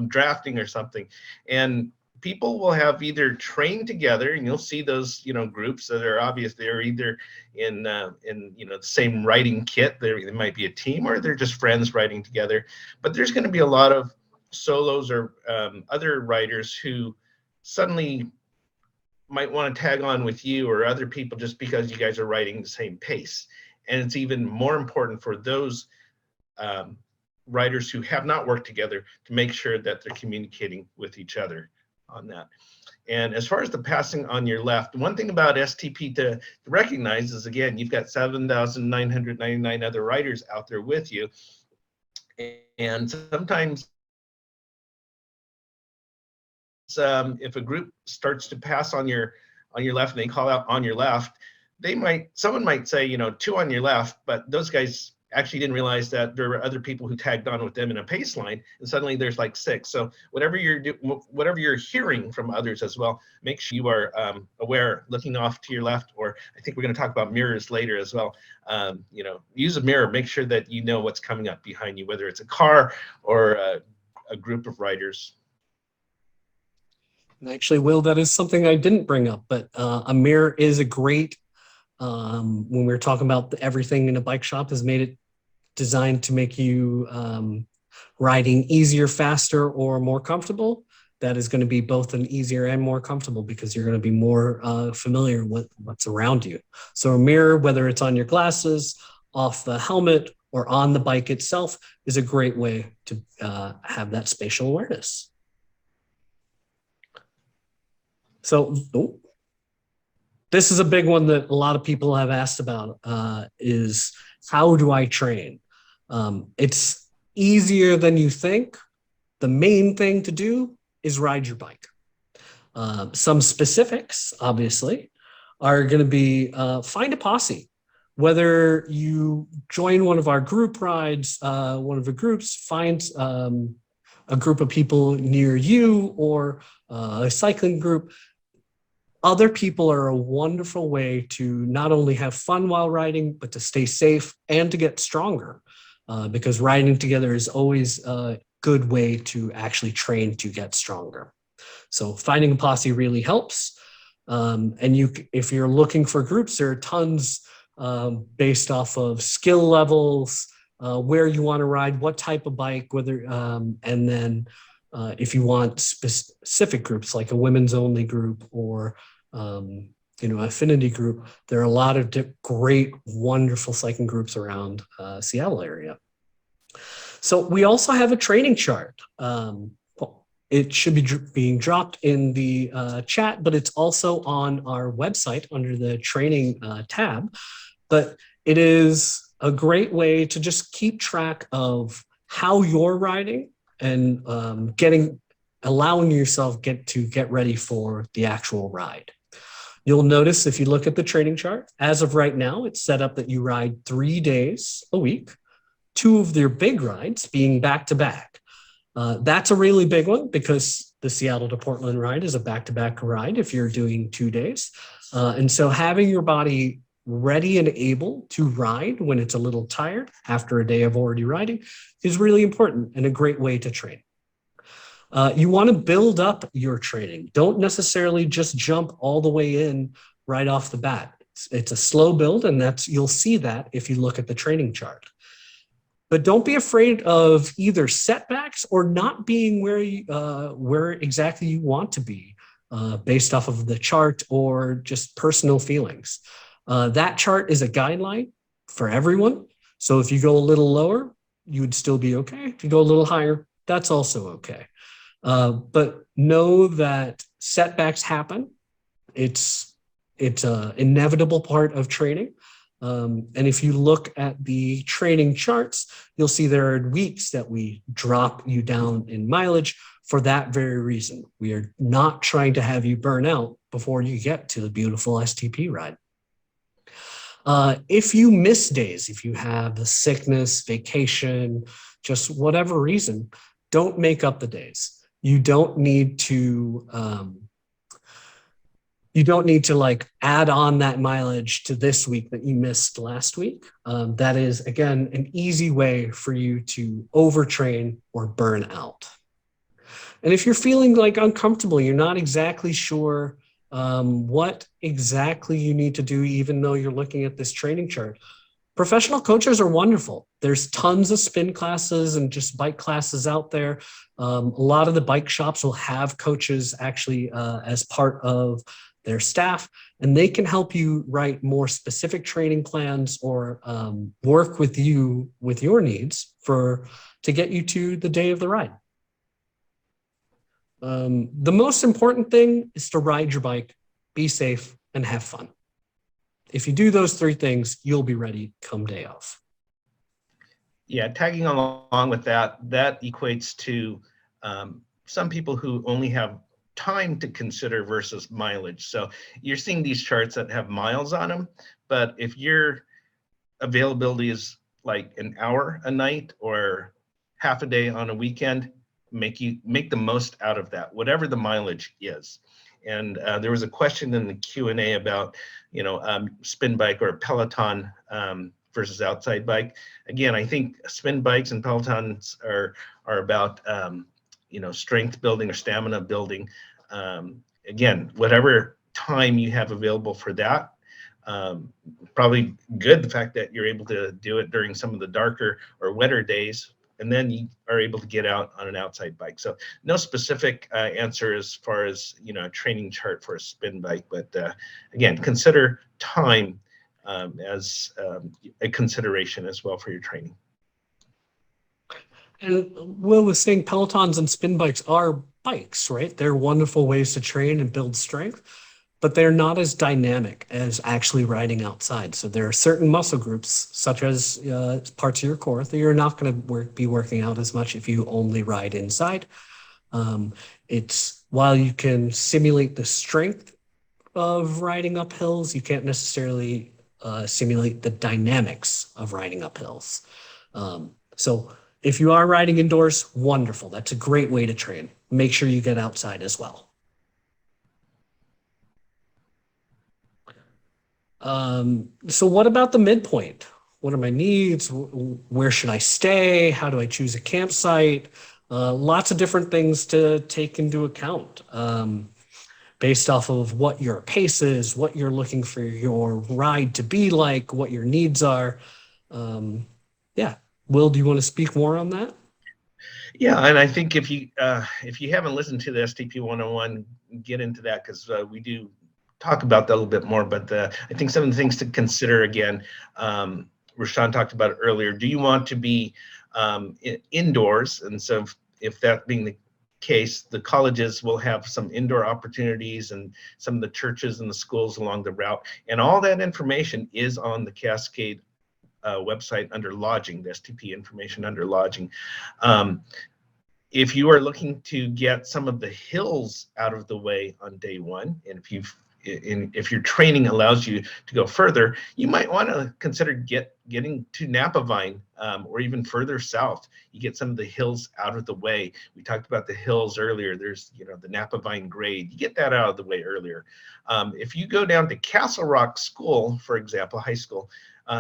drafting or something. And people will have either trained together, and you'll see those, groups that are obvious. They're either in the same riding kit. They might be a team, or they're just friends riding together. But there's going to be a lot of solos or other riders who suddenly might want to tag on with you or other people just because you guys are riding the same pace. And it's even more important for those riders who have not worked together to make sure that they're communicating with each other on that. And as far as the passing on your left, one thing about STP to recognize is, again, you've got 7,999 other riders out there with you. And sometimes if a group starts to pass on your left and they call out on your left, someone might say, you know, 2 on your left, but those guys actually didn't realize that there were other people who tagged on with them in a pace line, and suddenly there's like 6. So whatever you're hearing from others as well, make sure you are aware, looking off to your left, or I think we're going to talk about mirrors later as well. You know, use a mirror, make sure that you know what's coming up behind you, whether it's a car or a group of riders. And actually, Will, that is something I didn't bring up, but a mirror is a great, when we're talking about everything in a bike shop has made it designed to make you riding easier, faster, or more comfortable. That is going to be both an easier and more comfortable because you're going to be more familiar with what's around you. So a mirror, whether it's on your glasses, off the helmet, or on the bike itself, is a great way to have that spatial awareness. So this is a big one that a lot of people have asked about, is how do I train? It's easier than you think. The main thing to do is ride your bike. Some specifics, obviously, are going to be find a posse. Whether you join one of our group rides, one of the groups, find a group of people near you or a cycling group. Other people are a wonderful way to not only have fun while riding, but to stay safe and to get stronger. Because riding together is always a good way to actually train to get stronger. So finding a posse really helps. And if you're looking for groups, there are tons based off of skill levels, where you want to ride, what type of bike, whether, and then if you want specific groups like a women's only group or you know, affinity group, there are a lot of great, wonderful cycling groups around Seattle area. So we also have a training chart. It should be being dropped in the chat, but it's also on our website under the training tab. But it is a great way to just keep track of how you're riding and allowing yourself to get ready for the actual ride. You'll notice if you look at the training chart, as of right now, it's set up that you ride 3 days a week, 2 of their big rides being back-to-back. That's a really big one because the Seattle to Portland ride is a back-to-back ride if you're doing 2 days. And so having your body ready and able to ride when it's a little tired after a day of already riding is really important and a great way to train. You want to build up your training. Don't necessarily just jump all the way in right off the bat. It's a slow build, and you'll see that if you look at the training chart. But don't be afraid of either setbacks or not being where exactly you want to be based off of the chart or just personal feelings. That chart is a guideline for everyone. So if you go a little lower, you would still be okay. If you go a little higher, that's also okay. But know that setbacks happen. It's an inevitable part of training. And if you look at the training charts, you'll see there are weeks that we drop you down in mileage for that very reason. We are not trying to have you burn out before you get to the beautiful STP ride. If you miss days, if you have a sickness, vacation, just whatever reason, don't make up the days. You don't need to like add on that mileage to this week that you missed last week. That is, again, an easy way for you to overtrain or burn out. And if you're feeling like uncomfortable, you're not exactly sure what exactly you need to do, even though you're looking at this training chart, professional coaches are wonderful. There's tons of spin classes and just bike classes out there. A lot of the bike shops will have coaches actually as part of their staff, and they can help you write more specific training plans or work with you with your needs to get you to the day of the ride. The most important thing is to ride your bike, be safe, and have fun. If you do those 3 things, you'll be ready come day of. Yeah, tagging along with that equates to some people who only have time to consider versus mileage. So you're seeing these charts that have miles on them, but if your availability is like an hour a night or half a day on a weekend, make the most out of that, whatever the mileage is. And there was a question in the Q&A about, spin bike or Peloton versus outside bike. Again, I think spin bikes and Pelotons are about strength building or stamina building. Again, whatever time you have available for that, probably good the fact that you're able to do it during some of the darker or wetter days, and then you are able to get out on an outside bike. So no specific answer as far as a training chart for a spin bike, but again, consider time as a consideration as well for your training. And Will was saying Pelotons and spin bikes are bikes, right? They're wonderful ways to train and build strength, but they're not as dynamic as actually riding outside. So there are certain muscle groups, such as parts of your core, that you're not going to be working out as much if you only ride inside. While you can simulate the strength of riding up hills, you can't necessarily simulate the dynamics of riding up hills. So if you are riding indoors, wonderful. That's a great way to train. Make sure you get outside as well. So what about the midpoint? What are my needs? Where should I stay? How do I choose a campsite? Lots of different things to take into account based off of what your pace is, what you're looking for your ride to be like, what your needs are. Yeah. Will, do you want to speak more on that? Yeah, and I think if you haven't listened to the STP 101, get into that, because we do talk about that a little bit more. But I think some of the things to consider, again, Rishan talked about it earlier. Do you want to be indoors? And so if that being the case, the colleges will have some indoor opportunities, and some of the churches and the schools along the route. And all that information is on the Cascade website under lodging, the STP information under lodging. If you are looking to get some of the hills out of the way on day one, and if your training allows you to go further, you might want to consider getting to Napavine or even further south. You get some of the hills out of the way. We talked about the hills earlier. There's the Napavine grade. You get that out of the way earlier. If you go down to Castle Rock School, for example, high school,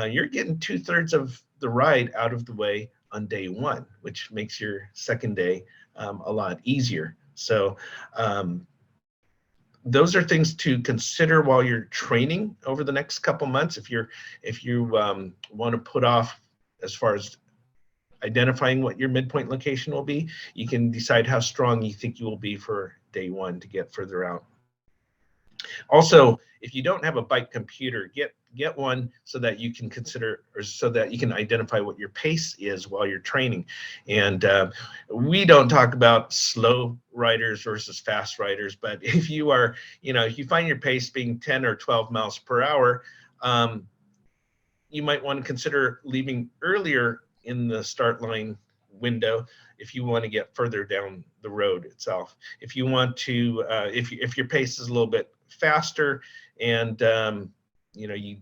you're getting 2/3 of the ride out of the way on day one, which makes your second day a lot easier. So those are things to consider while you're training over the next couple months. If you want to put off as far as identifying what your midpoint location will be, you can decide how strong you think you will be for day one to get further out. Also, if you don't have a bike computer, get one so that you can consider, or so that you can identify what your pace is while you're training. And we don't talk about slow riders versus fast riders, but if you are, if you find your pace being 10 or 12 miles per hour, you might want to consider leaving earlier in the start line window if you want to get further down the road itself. If you want to, if your pace is a little bit faster, and you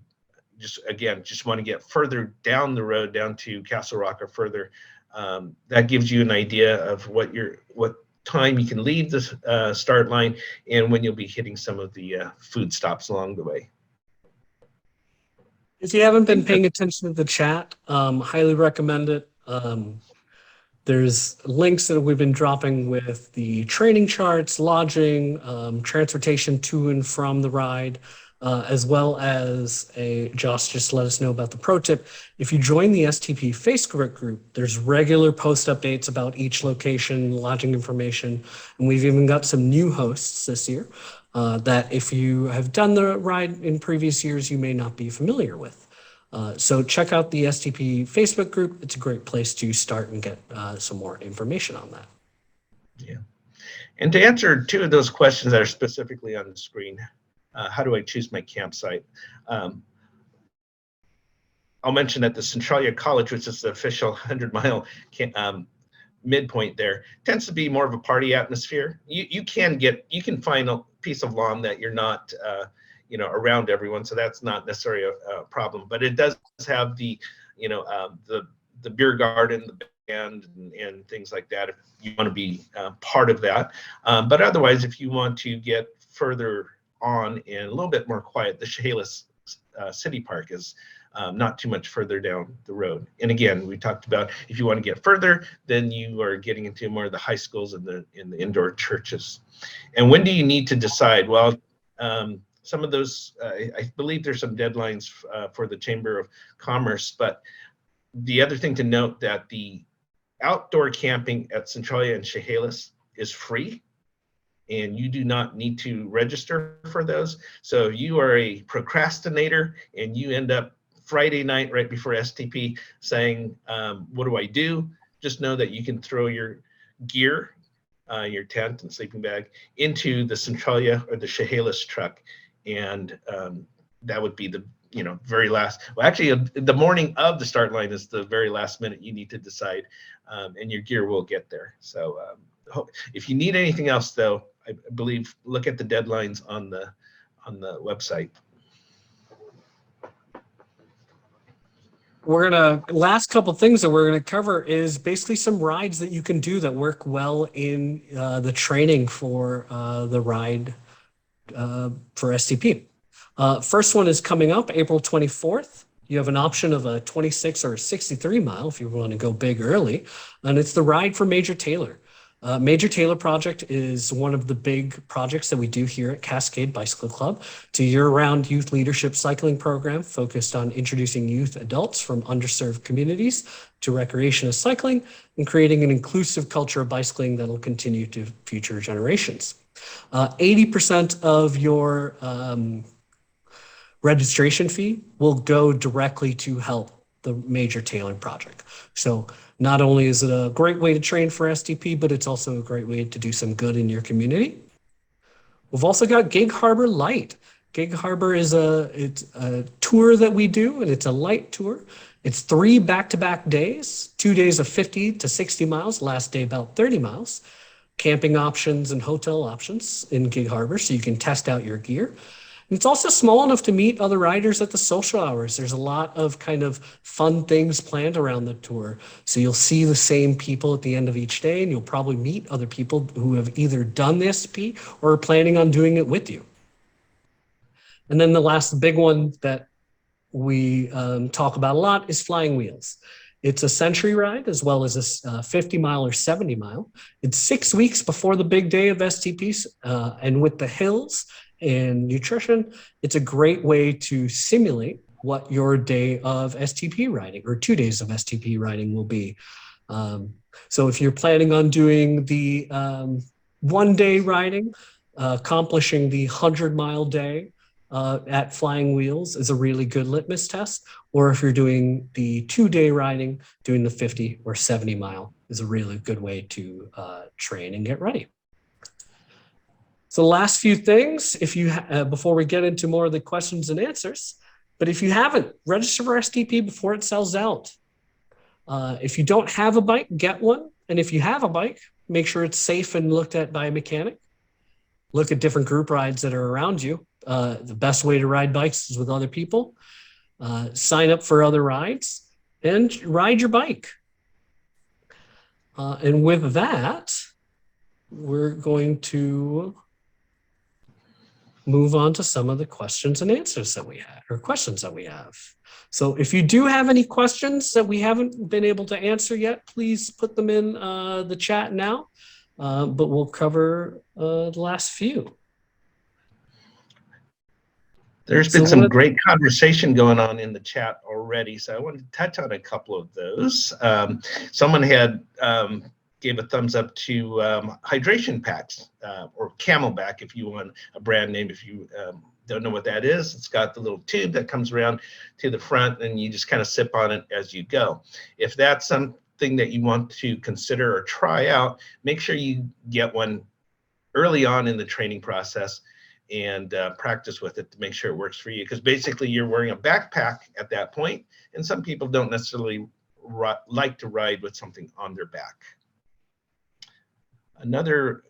just want to get further down the road, down to Castle Rock or further, that gives you an idea of what time you can leave the start line, and when you'll be hitting some of the food stops along the way. If you haven't been paying attention to the chat, highly recommend it. There's links that we've been dropping with the training charts, lodging, transportation to and from the ride, as well as Josh just let us know about the pro tip. If you join the STP Facebook group, there's regular post updates about each location, lodging information, and we've even got some new hosts this year that if you have done the ride in previous years, you may not be familiar with. So check out the STP Facebook group. It's a great place to start and get some more information on that. Yeah. And to answer two of those questions that are specifically on the screen, how do I choose my campsite? I'll mention that the Centralia College, which is the official 100-mile Midpoint there tends to be more of a party atmosphere. You can find a piece of lawn that you're not around everyone, so that's not necessarily a problem. But it does have the the beer garden, the band, and things like that if you want to be part of that. But otherwise, if you want to get further on and a little bit more quiet, the Chehalis City Park is not too much further down the road. And again, we talked about if you want to get further, then you are getting into more of the high schools and the indoor churches. And when do you need to decide? Well, some of those, I believe there's some deadlines for the Chamber of Commerce, but the other thing to note that the outdoor camping at Centralia and Chehalis is free, and you do not need to register for those. So if you are a procrastinator and you end up Friday night right before STP saying, what do I do? Just know that you can throw your gear, your tent and sleeping bag, into the Centralia or the Chehalis truck, and that would be the very last. Well, actually, the morning of the start line is the very last minute you need to decide, and your gear will get there. So if you need anything else, though, I believe look at the deadlines on the website. Last couple things that we're gonna cover is basically some rides that you can do that work well in the training for the ride for STP. First one is coming up April 24th. You have an option of a 26 or 63 mile if you want to go big early, and it's the ride for Major Taylor. Major Taylor project is one of the big projects that we do here at Cascade Bicycle Club. It's a year-round youth leadership cycling program focused on introducing youth adults from underserved communities to recreational cycling and creating an inclusive culture of bicycling that will continue to future generations. 80% of your registration fee will go directly to help the Major Taylor project. So not only is it a great way to train for STP, but it's also a great way to do some good in your community. We've also got Gig Harbor Light. Gig Harbor is it's a tour that we do, and it's a light tour. It's 3 back-to-back days, 2 days of 50 to 60 miles, last day about 30 miles, camping options and hotel options in Gig Harbor, so you can test out your gear. It's also small enough to meet other riders at the social hours. There's a lot of kind of fun things planned around the tour. So you'll see the same people at the end of each day, and you'll probably meet other people who have either done the STP or are planning on doing it with you. And then the last big one that we talk about a lot is Flying Wheels. It's a century ride as well as a 50 mile or 70 mile. It's 6 weeks before the big day of STPs, and with the hills and nutrition, it's a great way to simulate what your day of STP riding or 2 days of STP riding will be. So if you're planning on doing the 1 day riding, accomplishing the 100-mile day at Flying Wheels is a really good litmus test. Or if you're doing the 2 day riding, doing the 50 or 70 mile is a really good way to train and get ready. So the last few things, if you before we get into more of the questions and answers, but if you haven't, register for STP before it sells out. If you don't have a bike, get one. And if you have a bike, make sure it's safe and looked at by a mechanic. Look at different group rides that are around you. The best way to ride bikes is with other people. Sign up for other rides and ride your bike. And with that, we're going to move on to some of the questions and answers that we have, or questions that we have. So if you do have any questions that we haven't been able to answer yet, please put them in the chat now, but we'll cover the last few. There's been some great conversation going on in the chat already, so I wanted to touch on a couple of those. Someone had gave a thumbs up to hydration packs, or Camelback if you want a brand name. If you don't know what that is, it's got the little tube that comes around to the front and you just kind of sip on it as you go. If that's something that you want to consider or try out, make sure you get one early on in the training process and practice with it to make sure it works for you, because basically you're wearing a backpack at that point, and some people don't necessarily like to ride with something on their back. Another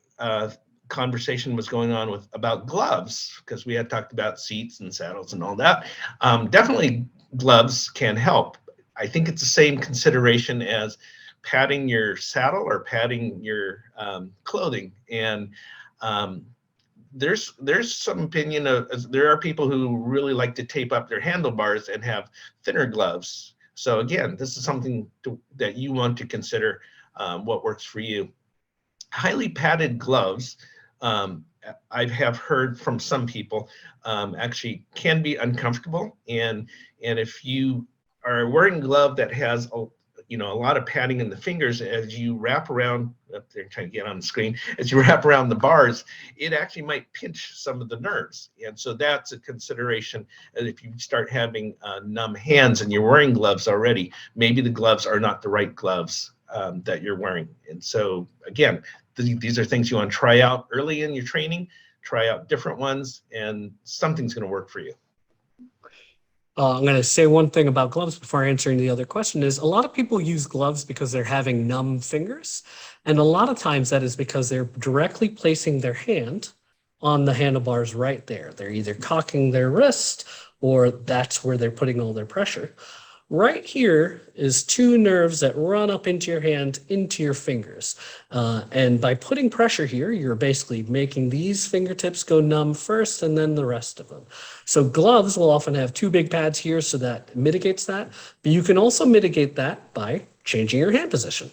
conversation was going on about gloves, because we had talked about seats and saddles and all that. Definitely gloves can help. I think it's the same consideration as padding your saddle or padding your clothing. And there's some opinion of, there are people who really like to tape up their handlebars and have thinner gloves. So again, this is something that you want to consider, what works for you. Highly padded gloves, I have heard from some people, actually can be uncomfortable. And if you are wearing a glove that has a lot of padding in the fingers, as you wrap around, up there trying to get on the screen, as you wrap around the bars, it actually might pinch some of the nerves. And so that's a consideration. And if you start having numb hands and you're wearing gloves already, maybe the gloves are not the right gloves that you're wearing. And so again, these are things you want to try out early in your training, try out different ones, and something's going to work for you. I'm going to say one thing about gloves before answering the other question is a lot of people use gloves because they're having numb fingers. And a lot of times that is because they're directly placing their hand on the handlebars right there. They're either cocking their wrist or that's where they're putting all their pressure. Right here is two nerves that run up into your hand, into your fingers. And by putting pressure here, you're basically making these fingertips go numb first and then the rest of them. So gloves will often have two big pads here, so that mitigates that. But you can also mitigate that by changing your hand position.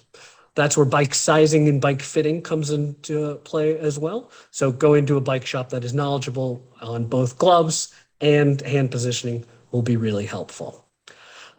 That's where bike sizing and bike fitting comes into play as well. So go into a bike shop that is knowledgeable on both gloves and hand positioning will be really helpful.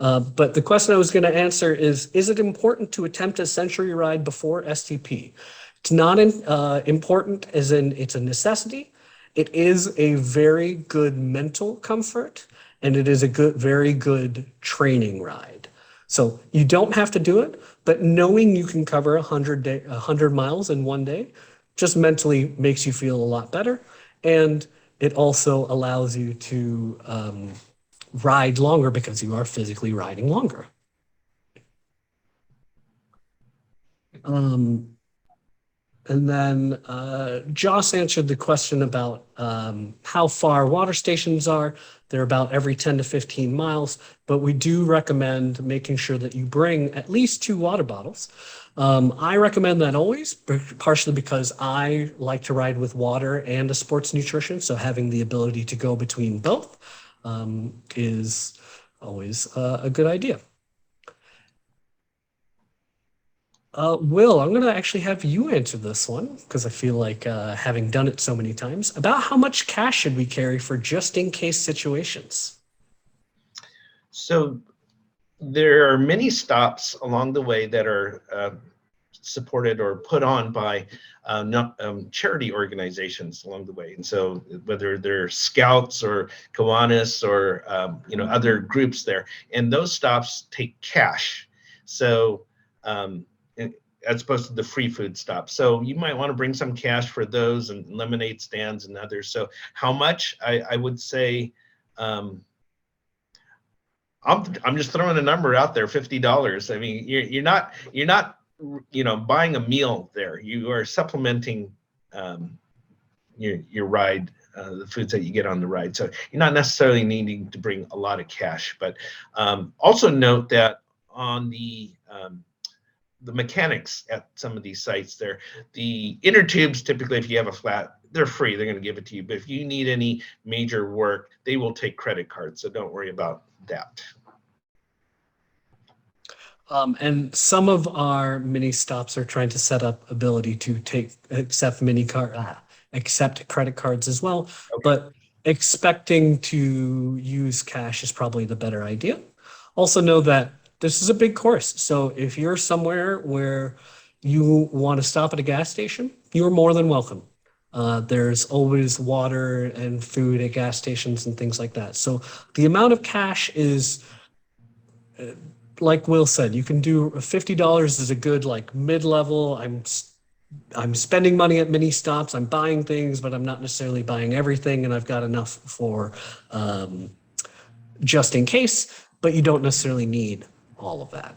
But the question I was going to answer is it important to attempt a century ride before STP? It's not important as in it's a necessity. It is a very good mental comfort, and it is a very good training ride. So you don't have to do it, but knowing you can cover 100 miles in one day just mentally makes you feel a lot better. And it also allows you to ride longer because you are physically riding longer. And then Joss answered the question about how far water stations are. They're about every 10 to 15 miles, but we do recommend making sure that you bring at least 2 water bottles. I recommend that always, partially because I like to ride with water and a sports nutrition, so having the ability to go between both is always a good idea. Will, I'm going to actually have you answer this one because I feel like having done it so many times, about how much cash should we carry for just in case situations? So there are many stops along the way that are supported or put on by charity organizations along the way. And so whether they're scouts or Kiwanis or other groups there, and those stops take cash. So as opposed to the free food stops. So you might want to bring some cash for those and lemonade stands and others. So how much? I would say, I'm just throwing a number out there, $50. I mean, you're not buying a meal there. You are supplementing your ride, the foods that you get on the ride. So you're not necessarily needing to bring a lot of cash. But also note that on the mechanics at some of these sites there, the inner tubes, typically if you have a flat, they're free, they're going to give it to you. But if you need any major work, they will take credit cards, so don't worry about that. And some of our mini stops are trying to set up ability to accept credit cards as well. Okay. But expecting to use cash is probably the better idea. Also know that this is a big course. So if you're somewhere where you want to stop at a gas station, you're more than welcome. There's always water and food at gas stations and things like that. So the amount of cash is, like Will said, you can do $50 is a good mid-level. I'm spending money at mini stops. I'm buying things, but I'm not necessarily buying everything, and I've got enough for just in case. But you don't necessarily need all of that.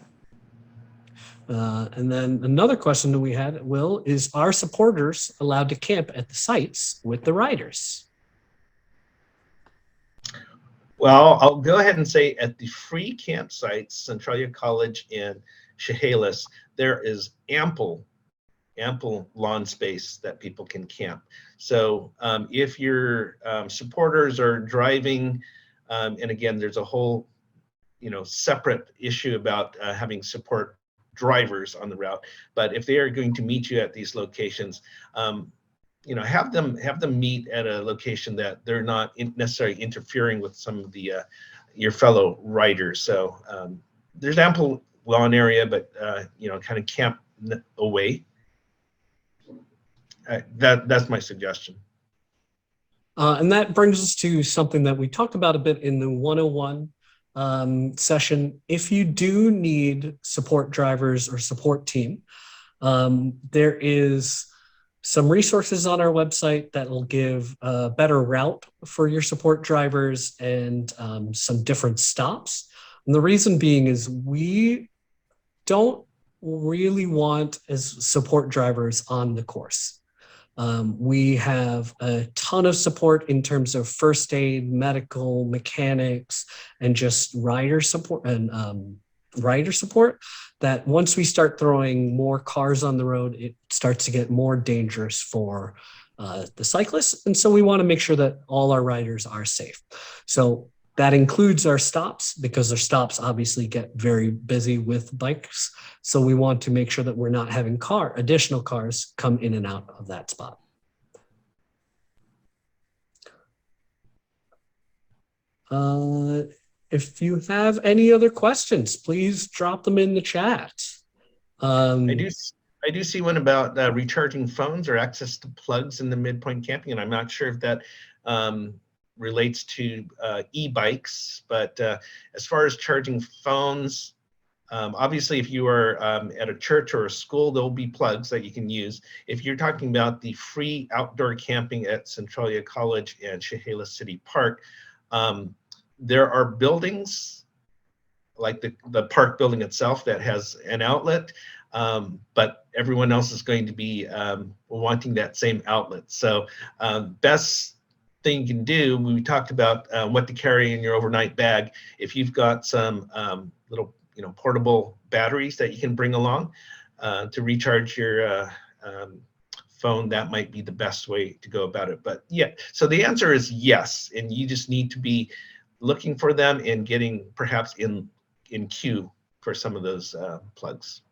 And then another question that we had, Will, is are supporters allowed to camp at the sites with the riders? Well, I'll go ahead and say at the free campsites, Centralia College and Chehalis, there is ample lawn space that people can camp. So if your supporters are driving, and again, there's a whole separate issue about having support drivers on the route, but if they are going to meet you at these locations, have them meet at a location that they're not necessarily interfering with some of the your fellow riders. So there's ample lawn area, but kind of camp away. That's my suggestion. And that brings us to something that we talked about a bit in the 101 session. If you do need support drivers or support team, there is some resources on our website that will give a better route for your support drivers and some different stops. And the reason being is we don't really want as support drivers on the course. We have a ton of support in terms of first aid, medical, mechanics, and just rider support that once we start throwing more cars on the road, it starts to get more dangerous for the cyclists. And so we want to make sure that all our riders are safe. So that includes our stops, because our stops obviously get very busy with bikes. So we want to make sure that we're not having additional cars come in and out of that spot. If you have any other questions, please drop them in the chat. I do see one about recharging phones or access to plugs in the Midpoint camping, and I'm not sure if that relates to e-bikes, but as far as charging phones, obviously if you are at a church or a school, there'll be plugs that you can use. If you're talking about the free outdoor camping at Centralia College and Chehalis City Park, there are buildings like the park building itself that has an outlet, but everyone else is going to be wanting that same outlet. So best thing you can do, we talked about what to carry in your overnight bag. If you've got some little portable batteries that you can bring along to recharge your phone, that might be the best way to go about it. But yeah, so the answer is yes, and you just need to be looking for them and getting perhaps in queue for some of those plugs.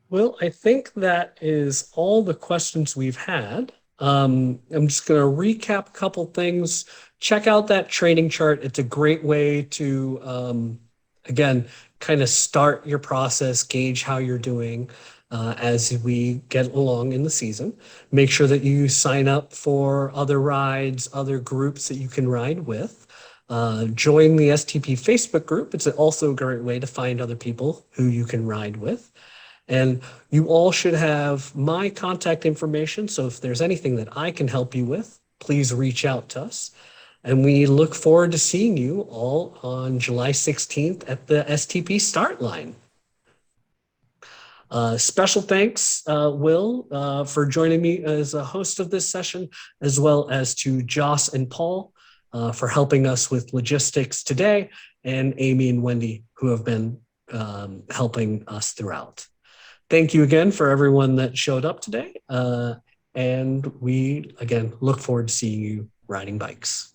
Well, I think that is all the questions we've had. I'm just going to recap a couple things. Check out that training chart. It's a great way to, again, kind of start your process, gauge how you're doing as we get along in the season. Make sure that you sign up for other rides, other groups that you can ride with. Join the STP Facebook group. It's also a great way to find other people who you can ride with. And you all should have my contact information. So if there's anything that I can help you with, please reach out to us. And we look forward to seeing you all on July 16th at the STP start line. Special thanks, Will, for joining me as a host of this session, as well as to Joss and Paul for helping us with logistics today, and Amy and Wendy, who have been helping us throughout. Thank you again for everyone that showed up today. And we, again, look forward to seeing you riding bikes.